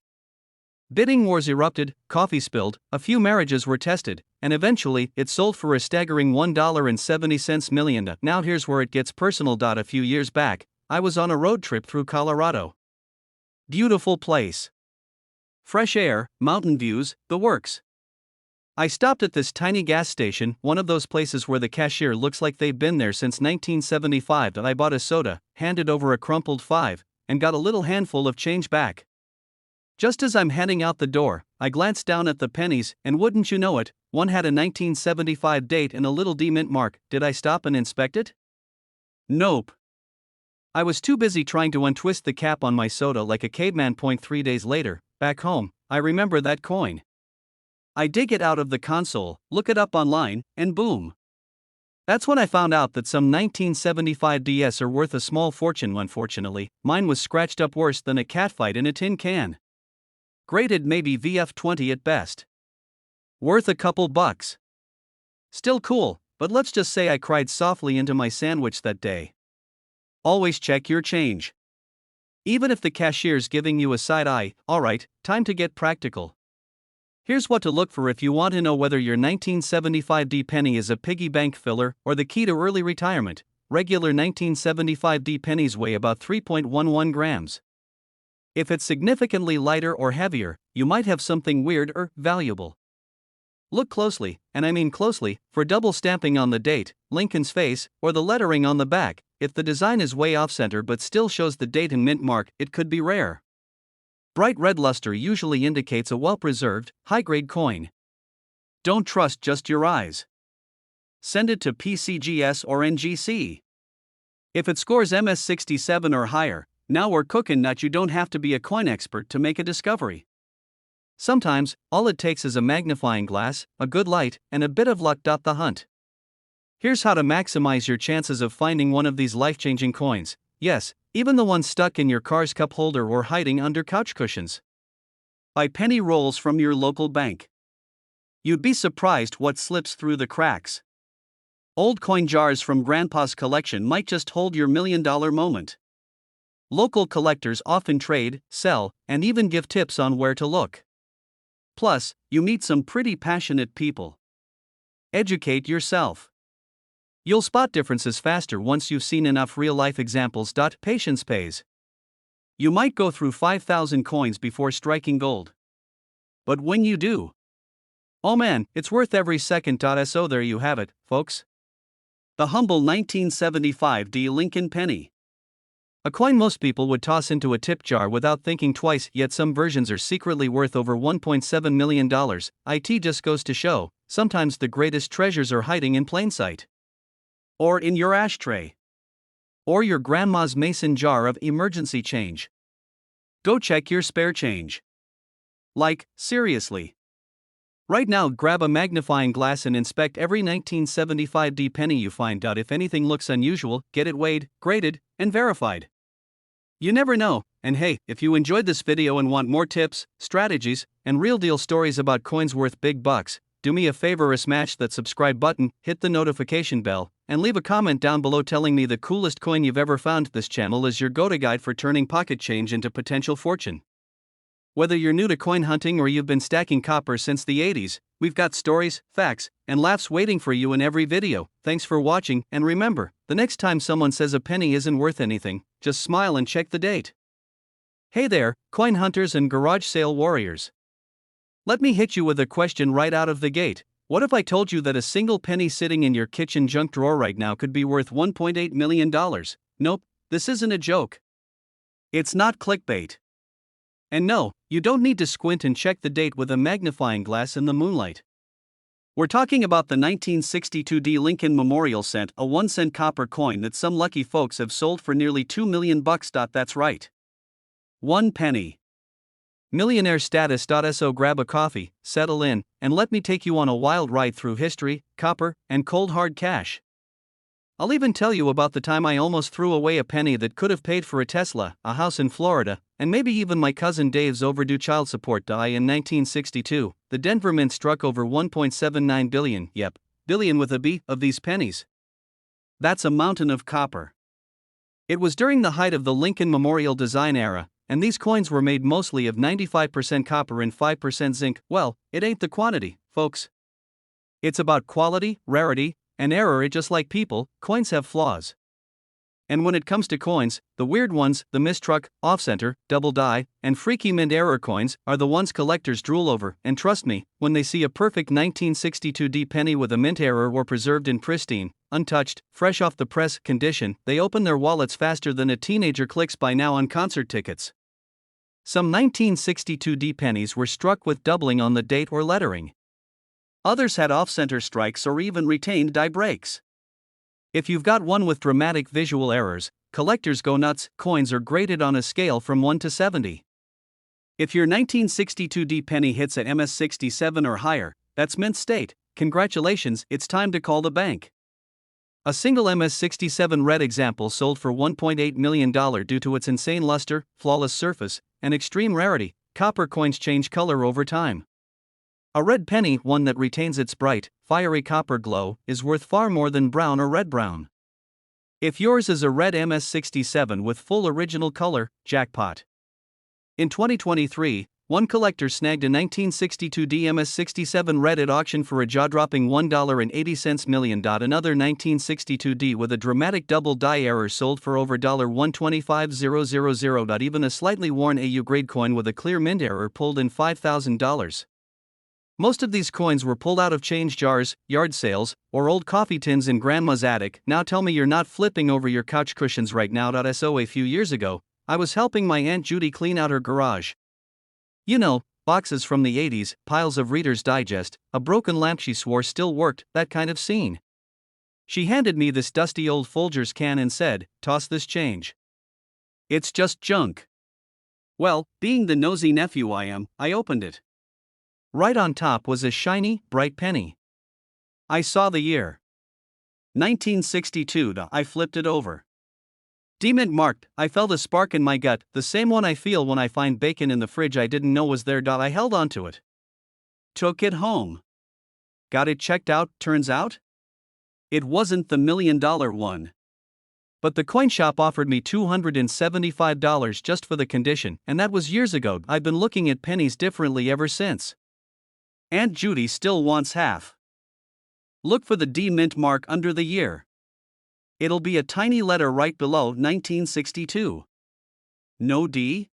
Bidding wars erupted, coffee spilled, a few marriages were tested, and eventually, it sold for a staggering $1.70 million. Now here's where it gets personal. A few years back, I was on a road trip through Colorado. Beautiful place. Fresh air, mountain views, the works. I stopped at this tiny gas station, one of those places where the cashier looks like they've been there since 1975. I bought a soda, handed over a crumpled 5, and got a little handful of change back. Just as I'm heading out the door, I glanced down at the pennies, and wouldn't you know it, one had a 1975 date and a little D mint mark. Did I stop and inspect it? Nope. I was too busy trying to untwist the cap on my soda like a caveman. 3 days later, back home, I remember that coin. I dig it out of the console, look it up online, and boom. That's when I found out that some 1975 DS are worth a small fortune. Unfortunately, mine was scratched up worse than a catfight in a tin can. Graded maybe VF20 at best. Worth a couple bucks. Still cool, but let's just say I cried softly into my sandwich that day. Always check your change. Even if the cashier's giving you a side eye. Alright, time to get practical. Here's what to look for if you want to know whether your 1975 D penny is a piggy bank filler or the key to early retirement. Regular 1975 D pennies weigh about 3.11 grams. If it's significantly lighter or heavier, you might have something weird or valuable. Look closely, and I mean closely, for double stamping on the date, Lincoln's face, or the lettering on the back. If the design is way off-center but still shows the date and mint mark, it could be rare. Bright red luster usually indicates a well-preserved, high-grade coin. Don't trust just your eyes. Send it to PCGS or NGC. If it scores MS67 or higher, now we're cooking. That you don't have to be a coin expert to make a discovery. Sometimes, all it takes is a magnifying glass, a good light, and a bit of luck. The hunt. Here's how to maximize your chances of finding one of these life-changing coins. Yes, even the ones stuck in your car's cup holder or hiding under couch cushions. Buy penny rolls from your local bank. You'd be surprised what slips through the cracks. Old coin jars from Grandpa's collection might just hold your million-dollar moment. Local collectors often trade, sell, and even give tips on where to look. Plus, you meet some pretty passionate people. Educate yourself. You'll spot differences faster once you've seen enough real-life examples. Patience pays. You might go through 5,000 coins before striking gold. But when you do, oh man, it's worth every second. So there you have it, folks. The humble 1975 D Lincoln penny. A coin most people would toss into a tip jar without thinking twice, yet some versions are secretly worth over $1.7 million. It just goes to show, sometimes the greatest treasures are hiding in plain sight. Or in your ashtray. Or your grandma's mason jar of emergency change. Go check your spare change. Like, seriously. Right now, grab a magnifying glass and inspect every 1975 D penny you find. If anything looks unusual, get it weighed, graded, and verified. You never know, and hey, if you enjoyed this video and want more tips, strategies, and real deal stories about coins worth big bucks, do me a favor, smash that subscribe button, hit the notification bell, and leave a comment down below telling me the coolest coin you've ever found. This channel is your go-to guide for turning pocket change into potential fortune. Whether you're new to coin hunting or you've been stacking copper since the 80s, we've got stories, facts, and laughs waiting for you in every video. Thanks for watching, and remember, the next time someone says a penny isn't worth anything, just smile and check the date. Hey there, coin hunters and garage sale warriors. Let me hit you with a question right out of the gate. What if I told you that a single penny sitting in your kitchen junk drawer right now could be worth $1.8 million? Nope, this isn't a joke. It's not clickbait. And no, you don't need to squint and check the date with a magnifying glass in the moonlight. We're talking about the 1962 D Lincoln Memorial Cent, a 1-cent copper coin that some lucky folks have sold for nearly $2 million. That's right. 1 penny. Millionaire status. So grab a coffee, settle in, and let me take you on a wild ride through history, copper, and cold hard cash. I'll even tell you about the time I almost threw away a penny that could have paid for a Tesla, a house in Florida, and maybe even my cousin Dave's overdue child support. In 1962, the Denver Mint struck over 1.79 billion, yep, billion with a B, of these pennies. That's a mountain of copper. It was during the height of the Lincoln Memorial design era, and these coins were made mostly of 95% copper and 5% zinc. Well, it ain't the quantity, folks. It's about quality, rarity, and error. Just like people, coins have flaws. And when it comes to coins, the weird ones, the mistruck, off-center, double die, and freaky mint error coins, are the ones collectors drool over. And trust me, when they see a perfect 1962 D penny with a mint error or preserved in pristine, untouched, fresh off the press condition, they open their wallets faster than a teenager clicks buy now on concert tickets. Some 1962 D pennies were struck with doubling on the date or lettering. Others had off-center strikes or even retained die breaks. If you've got one with dramatic visual errors, collectors go nuts. Coins are graded on a scale from 1 to 70. If your 1962 D penny hits at MS67 or higher, that's mint state. Congratulations, it's time to call the bank. A single MS67 red example sold for $1.8 million due to its insane luster, flawless surface, and extreme rarity. Copper coins change color over time. A red penny, one that retains its bright, fiery copper glow, is worth far more than brown or red-brown. If yours is a red MS67 with full original color, jackpot. In 2023, one collector snagged a 1962 D MS67 red at auction for a jaw-dropping $1.80 million. Another 1962 D with a dramatic double die error sold for over $125,000. Even a slightly worn AU grade coin with a clear mint error pulled in $5,000. Most of these coins were pulled out of change jars, yard sales, or old coffee tins in grandma's attic. Now tell me you're not flipping over your couch cushions right now. So a few years ago, I was helping my Aunt Judy clean out her garage. You know, boxes from the 80s, piles of Reader's Digest, a broken lamp she swore still worked, that kind of scene. She handed me this dusty old Folgers can and said, "Toss this change. It's just junk." Well, being the nosy nephew I am, I opened it. Right on top was a shiny, bright penny. I saw the year. 1962. I flipped it over. D-mint marked. I felt a spark in my gut, the same one I feel when I find bacon in the fridge I didn't know was there. I held onto it. Took it home. Got it checked out. Turns out, it wasn't the $1 million one. But the coin shop offered me $275 just for the condition, and that was years ago. I've been looking at pennies differently ever since. Aunt Judy still wants half. Look for the D mint mark under the year. It'll be a tiny letter right below 1962. No D?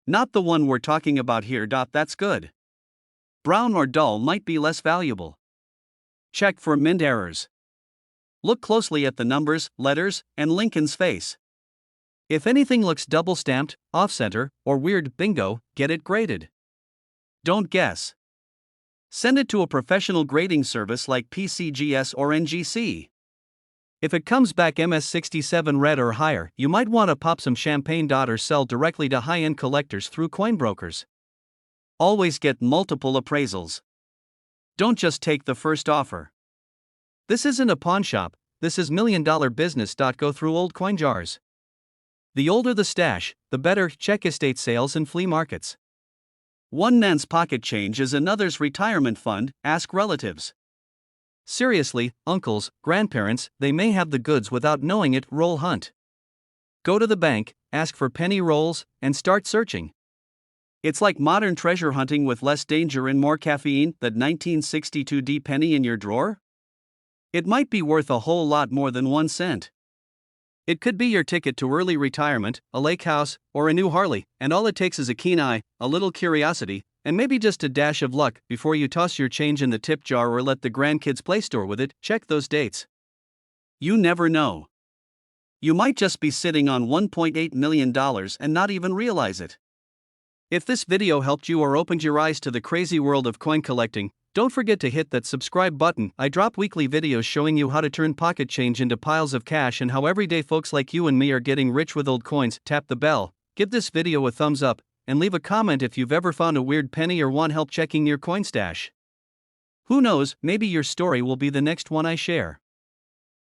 Not the one we're talking about here. That's good. Brown or dull might be less valuable. Check for mint errors. Look closely at the numbers, letters, and Lincoln's face. If anything looks double stamped, off center, or weird, bingo, get it graded. Don't guess. Send it to a professional grading service like PCGS or NGC. If it comes back MS67 red or higher, you might want to pop some champagne. Or sell directly to high-end collectors through coin brokers. Always get multiple appraisals. Don't just take the first offer. This isn't a pawn shop, this is million-dollar business. Go through old coin jars. The older the stash, the better. Check estate sales and flea markets. One man's pocket change is another's retirement fund. Ask relatives. Seriously, uncles, grandparents, they may have the goods without knowing it. Roll hunt. Go to the bank, ask for penny rolls, and start searching. It's like modern treasure hunting with less danger and more caffeine. That 1962 penny in your drawer? It might be worth a whole lot more than 1 cent. It could be your ticket to early retirement, a lake house, or a new Harley, and all it takes is a keen eye, a little curiosity, and maybe just a dash of luck before you toss your change in the tip jar or let the grandkids play store with it. Check those dates. You never know. You might just be sitting on $1.8 million and not even realize it. If this video helped you or opened your eyes to the crazy world of coin collecting, don't forget to hit that subscribe button. I drop weekly videos showing you how to turn pocket change into piles of cash and how everyday folks like you and me are getting rich with old coins. Tap the bell, give this video a thumbs up, and leave a comment if you've ever found a weird penny or want help checking your coin stash. Who knows, maybe your story will be the next one I share.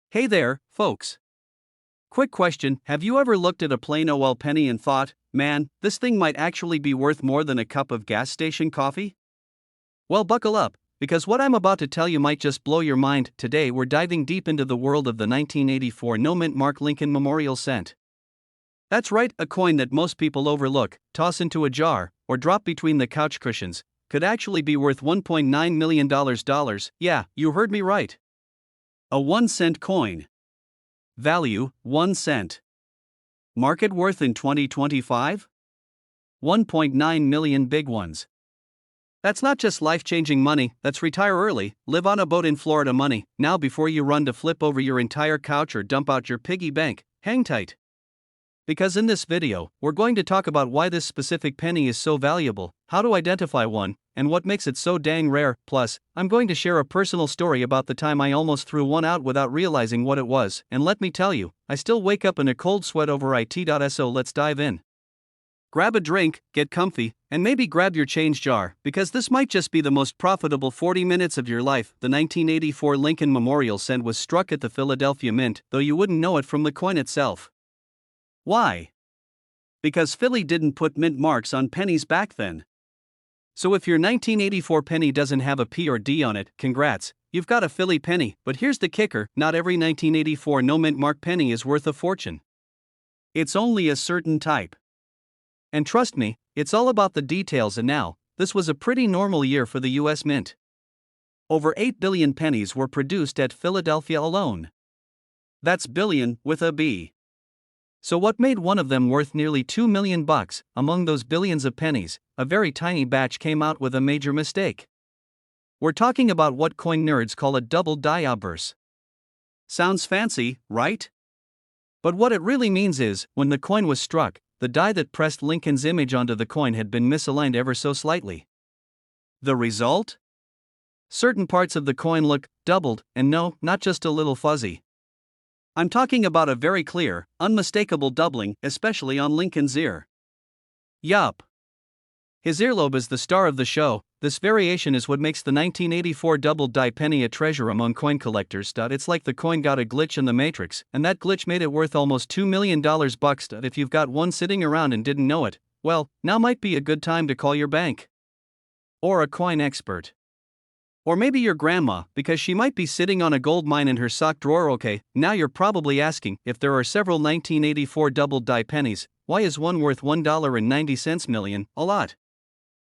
Hey there, folks. Quick question, have you ever looked at a plain old penny and thought, man, this thing might actually be worth more than a cup of gas station coffee? Well, buckle up, because what I'm about to tell you might just blow your mind. Today we're diving deep into the world of the 1984 no-mint mark Lincoln Memorial Cent. That's right, a coin that most people overlook, toss into a jar, or drop between the couch cushions, could actually be worth $1.9 million. Yeah, you heard me right. A 1-cent coin. Value, 1 cent. Market worth in 2025? 1.9 million. Big ones. That's not just life-changing money, that's retire early, live on a boat in Florida money. Now before you run to flip over your entire couch or dump out your piggy bank, hang tight. Because in this video, we're going to talk about why this specific penny is so valuable, how to identify one, and what makes it so dang rare. Plus, I'm going to share a personal story about the time I almost threw one out without realizing what it was, and let me tell you, I still wake up in a cold sweat over it. So let's dive in. Grab a drink, get comfy, and maybe grab your change jar, because this might just be the most profitable 40 minutes of your life. The 1984 Lincoln Memorial Cent was struck at the Philadelphia Mint, though you wouldn't know it from the coin itself. Why? Because Philly didn't put mint marks on pennies back then. So if your 1984 penny doesn't have a P or D on it, congrats, you've got a Philly penny. But here's the kicker, not every 1984 no mint mark penny is worth a fortune. It's only a certain type. And trust me, it's all about the details. And now, this was a pretty normal year for the US Mint. Over 8 billion pennies were produced at Philadelphia alone. That's billion with a B. So what made one of them worth nearly $2 million? Among those billions of pennies, a very tiny batch came out with a major mistake. We're talking about what coin nerds call a double die obverse. Sounds fancy, right? But what it really means is, when the coin was struck, the die that pressed Lincoln's image onto the coin had been misaligned ever so slightly. The result? Certain parts of the coin look doubled, and no, not just a little fuzzy. I'm talking about a very clear, unmistakable doubling, especially on Lincoln's ear. Yup. His earlobe is the star of the show. This variation is what makes the 1984 double die penny a treasure among coin collectors. It's like the coin got a glitch in the matrix, and that glitch made it worth almost $2 million. If you've got one sitting around and didn't know it, well, now might be a good time to call your bank. Or a coin expert. Or maybe your grandma, because she might be sitting on a gold mine in her sock drawer. Okay, now you're probably asking, if there are several 1984 double die pennies, why is one worth $1.90 million? A lot.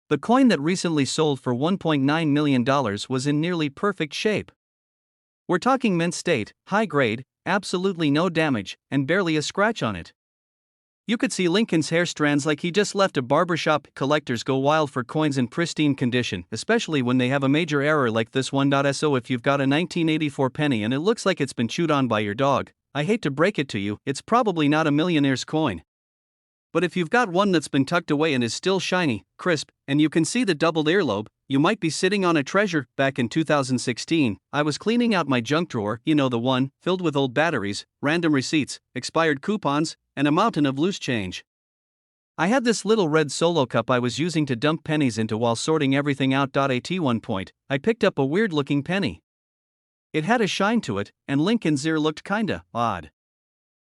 The coin that recently sold for $1.9 million was in nearly perfect shape. We're talking mint state, high grade, absolutely no damage, and barely a scratch on it. You could see Lincoln's hair strands like he just left a barbershop. Collectors go wild for coins in pristine condition, especially when they have a major error like this one. So if you've got a 1984 penny and it looks like it's been chewed on by your dog, I hate to break it to you, it's probably not a millionaire's coin. But if you've got one that's been tucked away and is still shiny, crisp, and you can see the doubled earlobe, you might be sitting on a treasure. Back in 2016, I was cleaning out my junk drawer, you know, the one filled with old batteries, random receipts, expired coupons, and a mountain of loose change. I had this little red solo cup I was using to dump pennies into while sorting everything out. At one point, I picked up a weird-looking penny. It had a shine to it, and Lincoln's ear looked kinda odd.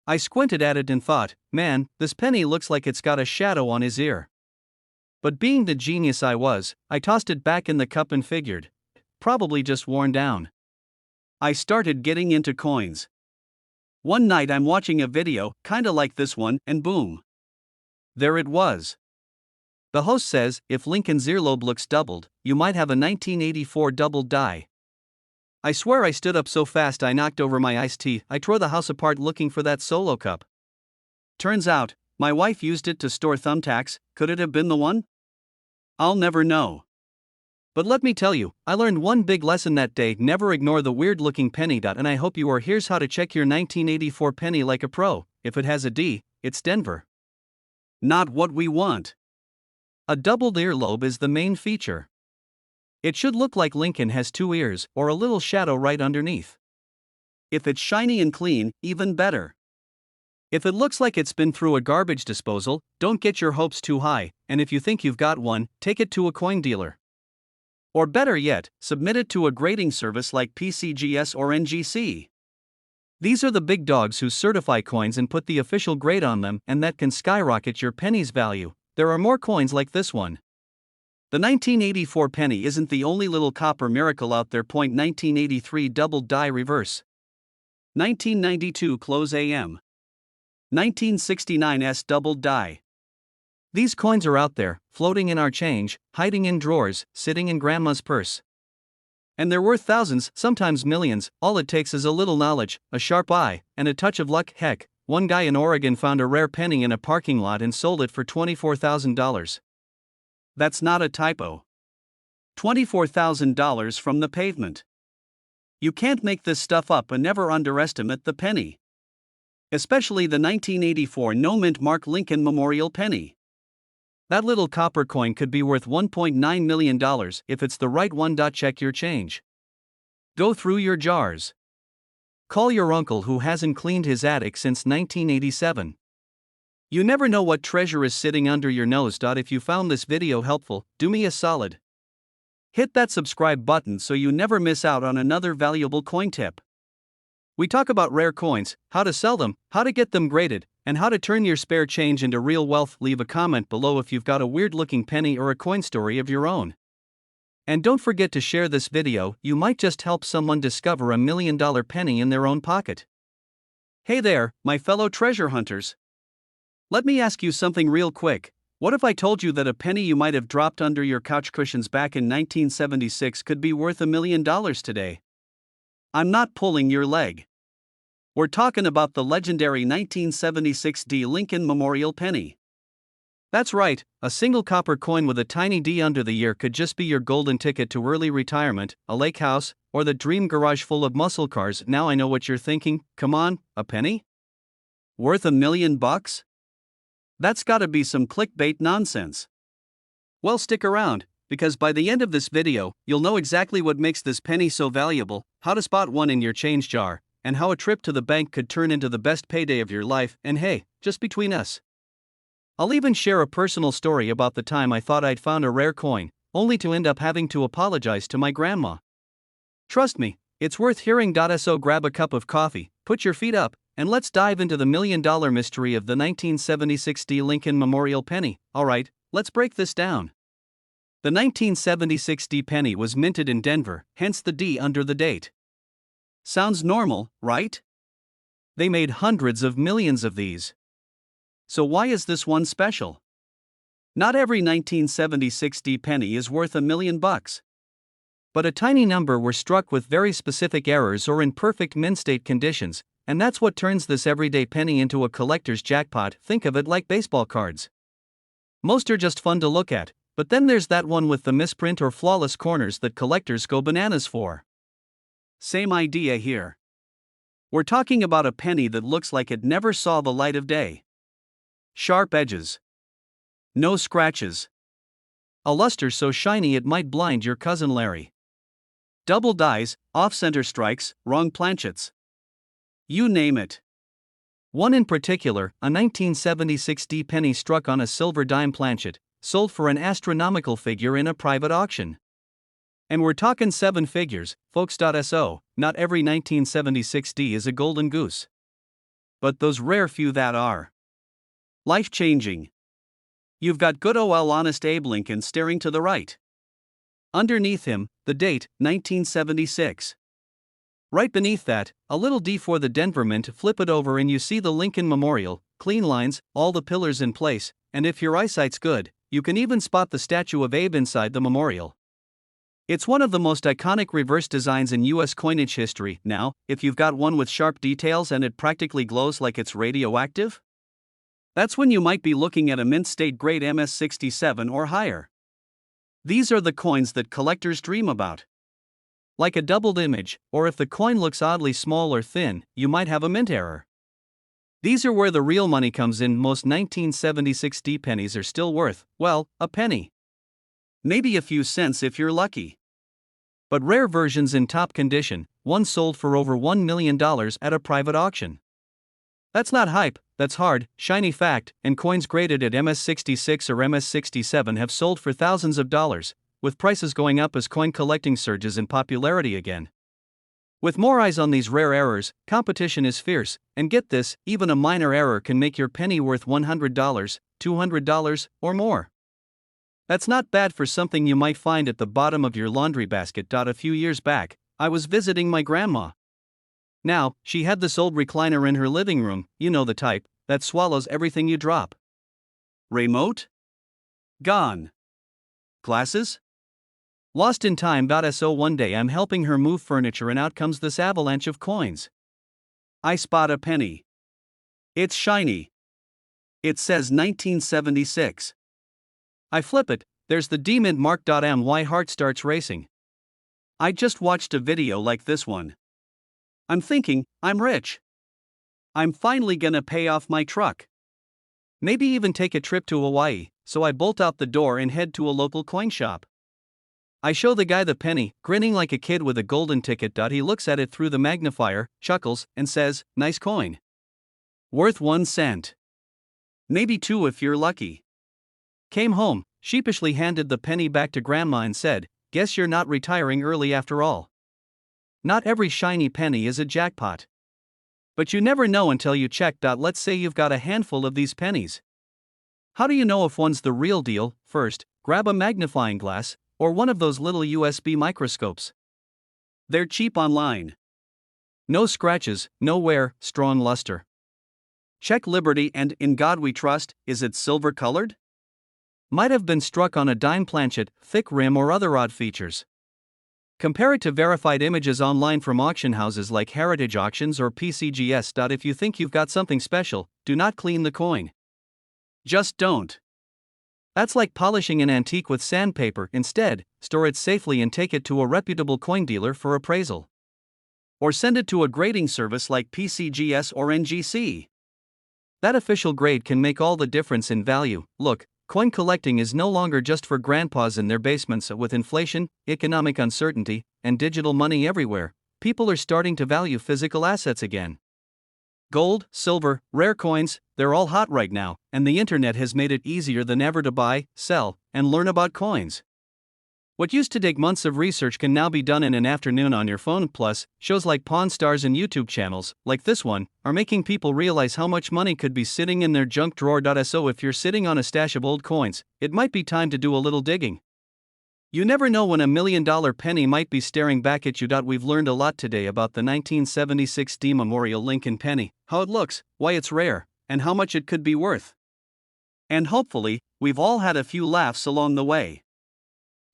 I squinted at it and thought, man, this penny looks like it's got a shadow on his ear. But being the genius I was, I tossed it back in the cup and figured, probably just worn down. I started getting into coins. One night I'm watching a video, kinda like this one, and boom. There it was. The host says, if Lincoln's earlobe looks doubled, you might have a 1984 doubled die. I swear I stood up so fast I knocked over my iced tea. I tore the house apart looking for that solo cup. Turns out, my wife used it to store thumbtacks. Could it have been the one? I'll never know. But let me tell you, I learned one big lesson that day: never ignore the weird-looking penny. And I hope you are. Here's how to check your 1984 penny like a pro. If it has a D, it's Denver. Not what we want. A doubled earlobe is the main feature. It should look like Lincoln has two ears, or a little shadow right underneath. If it's shiny and clean, even better. If it looks like it's been through a garbage disposal, don't get your hopes too high, and if you think you've got one, take it to a coin dealer. Or better yet, submit it to a grading service like PCGS or NGC. These are the big dogs who certify coins and put the official grade on them, and that can skyrocket your penny's value. There are more coins like this one. The 1984 penny isn't the only little copper miracle out there. 1983 doubled die reverse. 1992 close AM. 1969 S doubled die. These coins are out there, floating in our change, hiding in drawers, sitting in grandma's purse. And they're worth thousands, sometimes millions. All it takes is a little knowledge, a sharp eye, and a touch of luck. Heck, one guy in Oregon found a rare penny in a parking lot and sold it for $24,000. That's not a typo. $24,000 from the pavement. You can't make this stuff up, and never underestimate the penny. Especially the 1984 no-mint mark Lincoln Memorial penny. That little copper coin could be worth $1.9 million if it's the right one. Check your change. Go through your jars. Call your uncle who hasn't cleaned his attic since 1987. You never know what treasure is sitting under your nose. If you found this video helpful, do me a solid. Hit that subscribe button so you never miss out on another valuable coin tip. We talk about rare coins, how to sell them, how to get them graded, and how to turn your spare change into real wealth. Leave a comment below if you've got a weird-looking penny or a coin story of your own. And don't forget to share this video. You might just help someone discover a $1 million penny in their own pocket. Hey there, my fellow treasure hunters. Let me ask you something real quick. What if I told you that a penny you might have dropped under your couch cushions back in 1976 could be worth $1 million today? I'm not pulling your leg. We're talking about the legendary 1976 D Lincoln Memorial penny. That's right, a single copper coin with a tiny D under the ear could just be your golden ticket to early retirement, a lake house, or the dream garage full of muscle cars. Now I know what you're thinking. Come on, a penny? Worth $1 million? That's gotta be some clickbait nonsense. Well, stick around, because by the end of this video, you'll know exactly what makes this penny so valuable, how to spot one in your change jar, and how a trip to the bank could turn into the best payday of your life. And hey, just between us, I'll even share a personal story about the time I thought I'd found a rare coin, only to end up having to apologize to my grandma. Trust me, it's worth hearing. So grab a cup of coffee, put your feet up, and let's dive into the $1 million mystery of the 1976 D Lincoln Memorial penny. Alright, let's break this down. The 1976 D penny was minted in Denver, hence the D under the date. Sounds normal, right? They made hundreds of millions of these. So why is this one special? Not every 1976 D penny is worth $1 million. But a tiny number were struck with very specific errors or in perfect mint state conditions. And that's what turns this everyday penny into a collector's jackpot. Think of it like baseball cards. Most are just fun to look at, but then there's that one with the misprint or flawless corners that collectors go bananas for. Same idea here. We're talking about a penny that looks like it never saw the light of day. Sharp edges. No scratches. A luster so shiny it might blind your cousin Larry. Double dies, off-center strikes, wrong planchets. You name it. One in particular, a 1976 D penny struck on a silver dime planchet, sold for an astronomical figure in a private auction. And we're talking 7 figures, folks.so. Not every 1976 D is a golden goose. But those rare few that are. Life-changing. You've got good old honest Abe Lincoln staring to the right. Underneath him, the date, 1976. Right beneath that, a little D for the Denver Mint. Flip it over and you see the Lincoln Memorial, clean lines, all the pillars in place, and if your eyesight's good, you can even spot the statue of Abe inside the memorial. It's one of the most iconic reverse designs in US coinage history. Now, if you've got one with sharp details and it practically glows like it's radioactive, that's when you might be looking at a mint state grade MS-67 or higher. These are the coins that collectors dream about. Like a doubled image, or if the coin looks oddly small or thin, you might have a mint error. These are where the real money comes in. Most 1976 D pennies are still worth, well, a penny. Maybe a few cents if you're lucky. But rare versions in top condition, one sold for over $1 million at a private auction. That's not hype, that's hard, shiny fact, and coins graded at MS-66 or MS-67 have sold for thousands of dollars, with prices going up as coin collecting surges in popularity again. With more eyes on these rare errors, competition is fierce, and get this, even a minor error can make your penny worth $100, $200, or more. That's not bad for something you might find at the bottom of your laundry basket. A few years back, I was visiting my grandma. Now, she had this old recliner in her living room, you know the type, that swallows everything you drop. Remote? Gone. Glasses? Lost in time. So one day I'm helping her move furniture and out comes this avalanche of coins. I spot a penny. It's shiny. It says 1976. I flip it, there's the D-Mint mark. My heart starts racing. I just watched a video like this one. I'm thinking, I'm rich. I'm finally gonna pay off my truck. Maybe even take a trip to Hawaii, so I bolt out the door and head to a local coin shop. I show the guy the penny, grinning like a kid with a golden ticket. He looks at it through the magnifier, chuckles, and says, nice coin. Worth 1 cent. Maybe 2 if you're lucky. Came home, sheepishly handed the penny back to Grandma and said, guess you're not retiring early after all. Not every shiny penny is a jackpot. But you never know until you check. Let's say you've got a handful of these pennies. How do you know if one's the real deal? First, grab a magnifying glass, or one of those little USB microscopes. They're cheap online. No scratches, no wear, strong luster. Check Liberty and In God We Trust. Is it silver colored? Might have been struck on a dime planchet, thick rim, or other odd features. Compare it to verified images online from auction houses like Heritage Auctions or PCGS. If you think you've got something special, do not clean the coin. Just don't. That's like polishing an antique with sandpaper. Instead, store it safely and take it to a reputable coin dealer for appraisal. Or send it to a grading service like PCGS or NGC. That official grade can make all the difference in value. Look, coin collecting is no longer just for grandpas in their basements. With inflation, economic uncertainty, and digital money everywhere, people are starting to value physical assets again. Gold, silver, rare coins, they're all hot right now, and the internet has made it easier than ever to buy, sell, and learn about coins. What used to take months of research can now be done in an afternoon on your phone. Plus, shows like Pawn Stars and YouTube channels, like this one, are making people realize how much money could be sitting in their junk drawer. So if you're sitting on a stash of old coins, it might be time to do a little digging. You never know when $1 million penny might be staring back at you. We've learned a lot today about the 1976 D Memorial Lincoln penny, how it looks, why it's rare, and how much it could be worth. And hopefully, we've all had a few laughs along the way.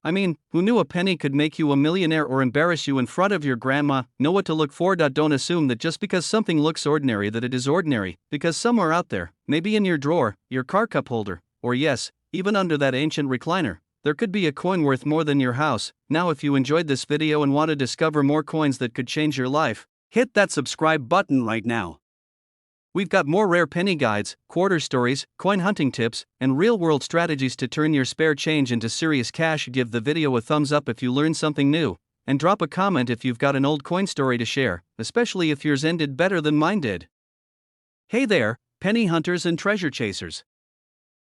I mean, who knew a penny could make you a millionaire or embarrass you in front of your grandma? Know what to look for. Don't assume that just because something looks ordinary that it is ordinary, because somewhere out there, maybe in your drawer, your car cup holder, or yes, even under that ancient recliner, there could be a coin worth more than your house. Now if you enjoyed this video and want to discover more coins that could change your life, hit that subscribe button right now. We've got more rare penny guides, quarter stories, coin hunting tips, and real-world strategies to turn your spare change into serious cash. Give the video a thumbs up if you learned something new, and drop a comment if you've got an old coin story to share, especially if yours ended better than mine did. Hey there, penny hunters and treasure chasers.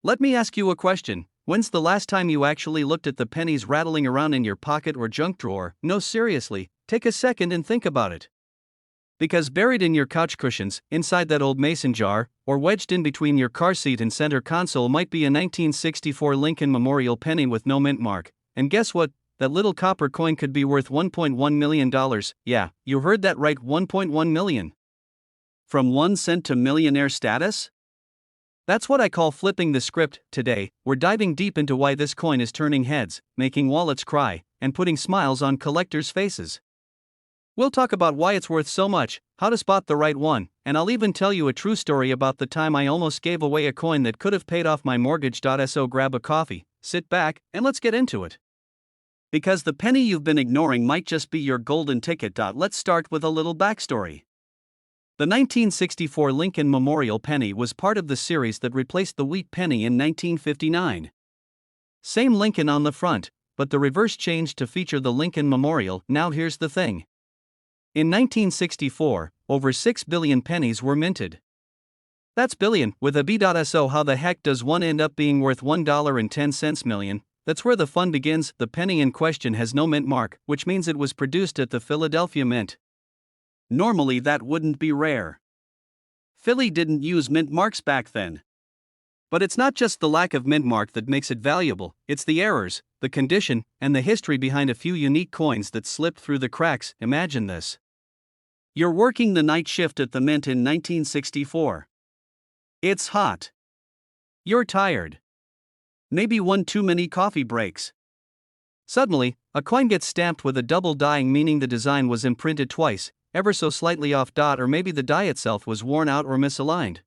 Let me ask you a question. When's the last time you actually looked at the pennies rattling around in your pocket or junk drawer? No, seriously, take a second and think about it. Because buried in your couch cushions, inside that old mason jar, or wedged in between your car seat and center console might be a 1964 Lincoln Memorial penny with no mint mark. And guess what? That little copper coin could be worth $1.1 million. Yeah, you heard that right, $1.1 million. From 1 cent to millionaire status? That's what I call flipping the script. Today, we're diving deep into why this coin is turning heads, making wallets cry, and putting smiles on collectors' faces. We'll talk about why it's worth so much, how to spot the right one, and I'll even tell you a true story about the time I almost gave away a coin that could have paid off my mortgage. So grab a coffee, sit back, and let's get into it. Because the penny you've been ignoring might just be your golden ticket. Let's start with a little backstory. The 1964 Lincoln Memorial penny was part of the series that replaced the wheat penny in 1959. Same Lincoln on the front, but the reverse changed to feature the Lincoln Memorial. Now here's the thing. In 1964, over 6 billion pennies were minted. That's billion with a B. So how the heck does one end up being worth $1.10 million? That's where the fun begins. The penny in question has no mint mark, which means it was produced at the Philadelphia Mint. Normally that wouldn't be rare. Philly didn't use mint marks back then. But it's not just the lack of mint mark that makes it valuable, it's the errors, the condition, and the history behind a few unique coins that slipped through the cracks. Imagine this. You're working the night shift at the Mint in 1964. It's hot. You're tired. Maybe one too many coffee breaks. Suddenly, a coin gets stamped with a double dyeing, meaning the design was imprinted twice, ever so slightly off. Or maybe the die itself was worn out or misaligned.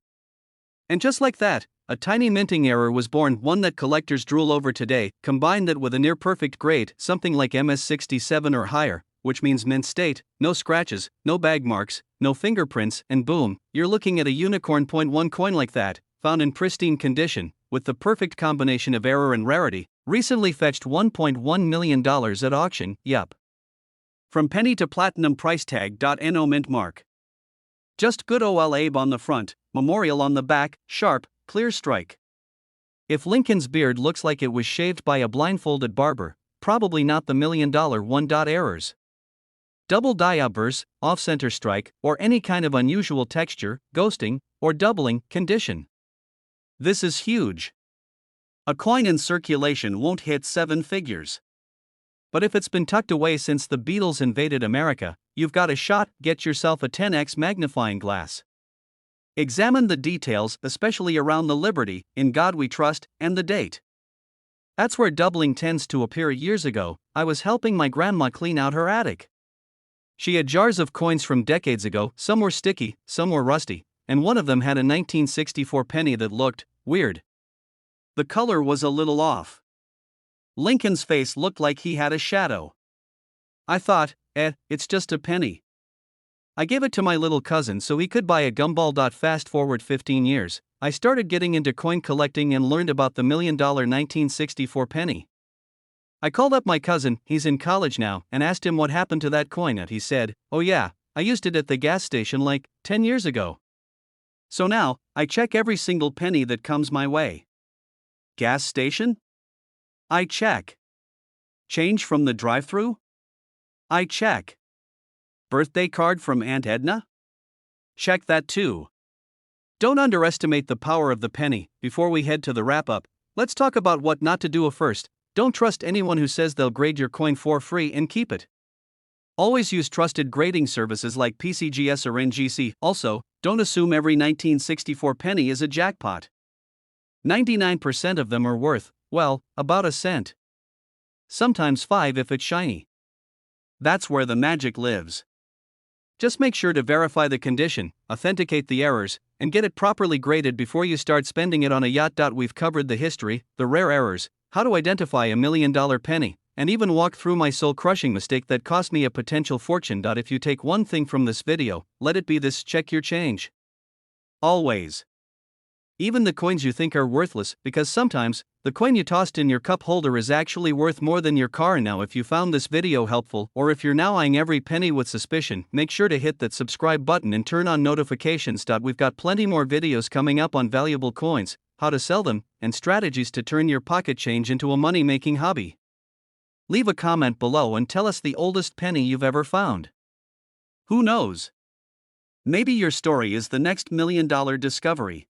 And just like that, a tiny minting error was born, one that collectors drool over today. Combine that with a near-perfect grade, something like MS67 or higher, which means mint state, no scratches, no bag marks, no fingerprints, and boom, you're looking at a unicorn. One coin like that, found in pristine condition, with the perfect combination of error and rarity, recently fetched $1.1 million at auction. Yup. From penny to platinum price tag. No mint mark. Just good ol' Abe on the front, Memorial on the back, sharp, clear strike. If Lincoln's beard looks like it was shaved by a blindfolded barber, probably not the $1 million one. Errors. Double die uppers, off-center strike, or any kind of unusual texture, ghosting, or doubling condition. This is huge. A coin in circulation won't hit 7 figures. But if it's been tucked away since the Beatles invaded America, you've got a shot. Get yourself a 10x magnifying glass. Examine the details, especially around the Liberty, In God We Trust, and the date. That's where doubling tends to appear. Years ago, I was helping my grandma clean out her attic. She had jars of coins from decades ago. Some were sticky, some were rusty, and one of them had a 1964 penny that looked weird. The color was a little off. Lincoln's face looked like he had a shadow. I thought, it's just a penny. I gave it to my little cousin so he could buy a gumball. Fast forward 15 years, I started getting into coin collecting and learned about the $1 million 1964 penny. I called up my cousin, he's in college now, and asked him what happened to that coin. And he said, oh yeah, I used it at the gas station like 10 years ago. So now, I check every single penny that comes my way. Gas station? I check. Change from the drive-thru? I check. Birthday card from Aunt Edna? Check that too. Don't underestimate the power of the penny. Before we head to the wrap-up, let's talk about what not to do. First, don't trust anyone who says they'll grade your coin for free and keep it. Always use trusted grading services like PCGS or NGC. Also, don't assume every 1964 penny is a jackpot. 99% of them are worth, well, about a cent. sometimes 5 if it's shiny. That's where the magic lives. Just make sure to verify the condition, authenticate the errors, and get it properly graded before you start spending it on a yacht. We've covered the history, the rare errors, how to identify a $1 million penny, and even walk through my soul-crushing mistake that cost me a potential fortune. If you take one thing from this video, let it be this: check your change. Always. Even the coins you think are worthless, because sometimes, the coin you tossed in your cup holder is actually worth more than your car. Now, if you found this video helpful, or if you're now eyeing every penny with suspicion, make sure to hit that subscribe button and turn on notifications. We've got plenty more videos coming up on valuable coins, how to sell them, and strategies to turn your pocket change into a money-making hobby. Leave a comment below and tell us the oldest penny you've ever found. Who knows? Maybe your story is the next $1 million discovery.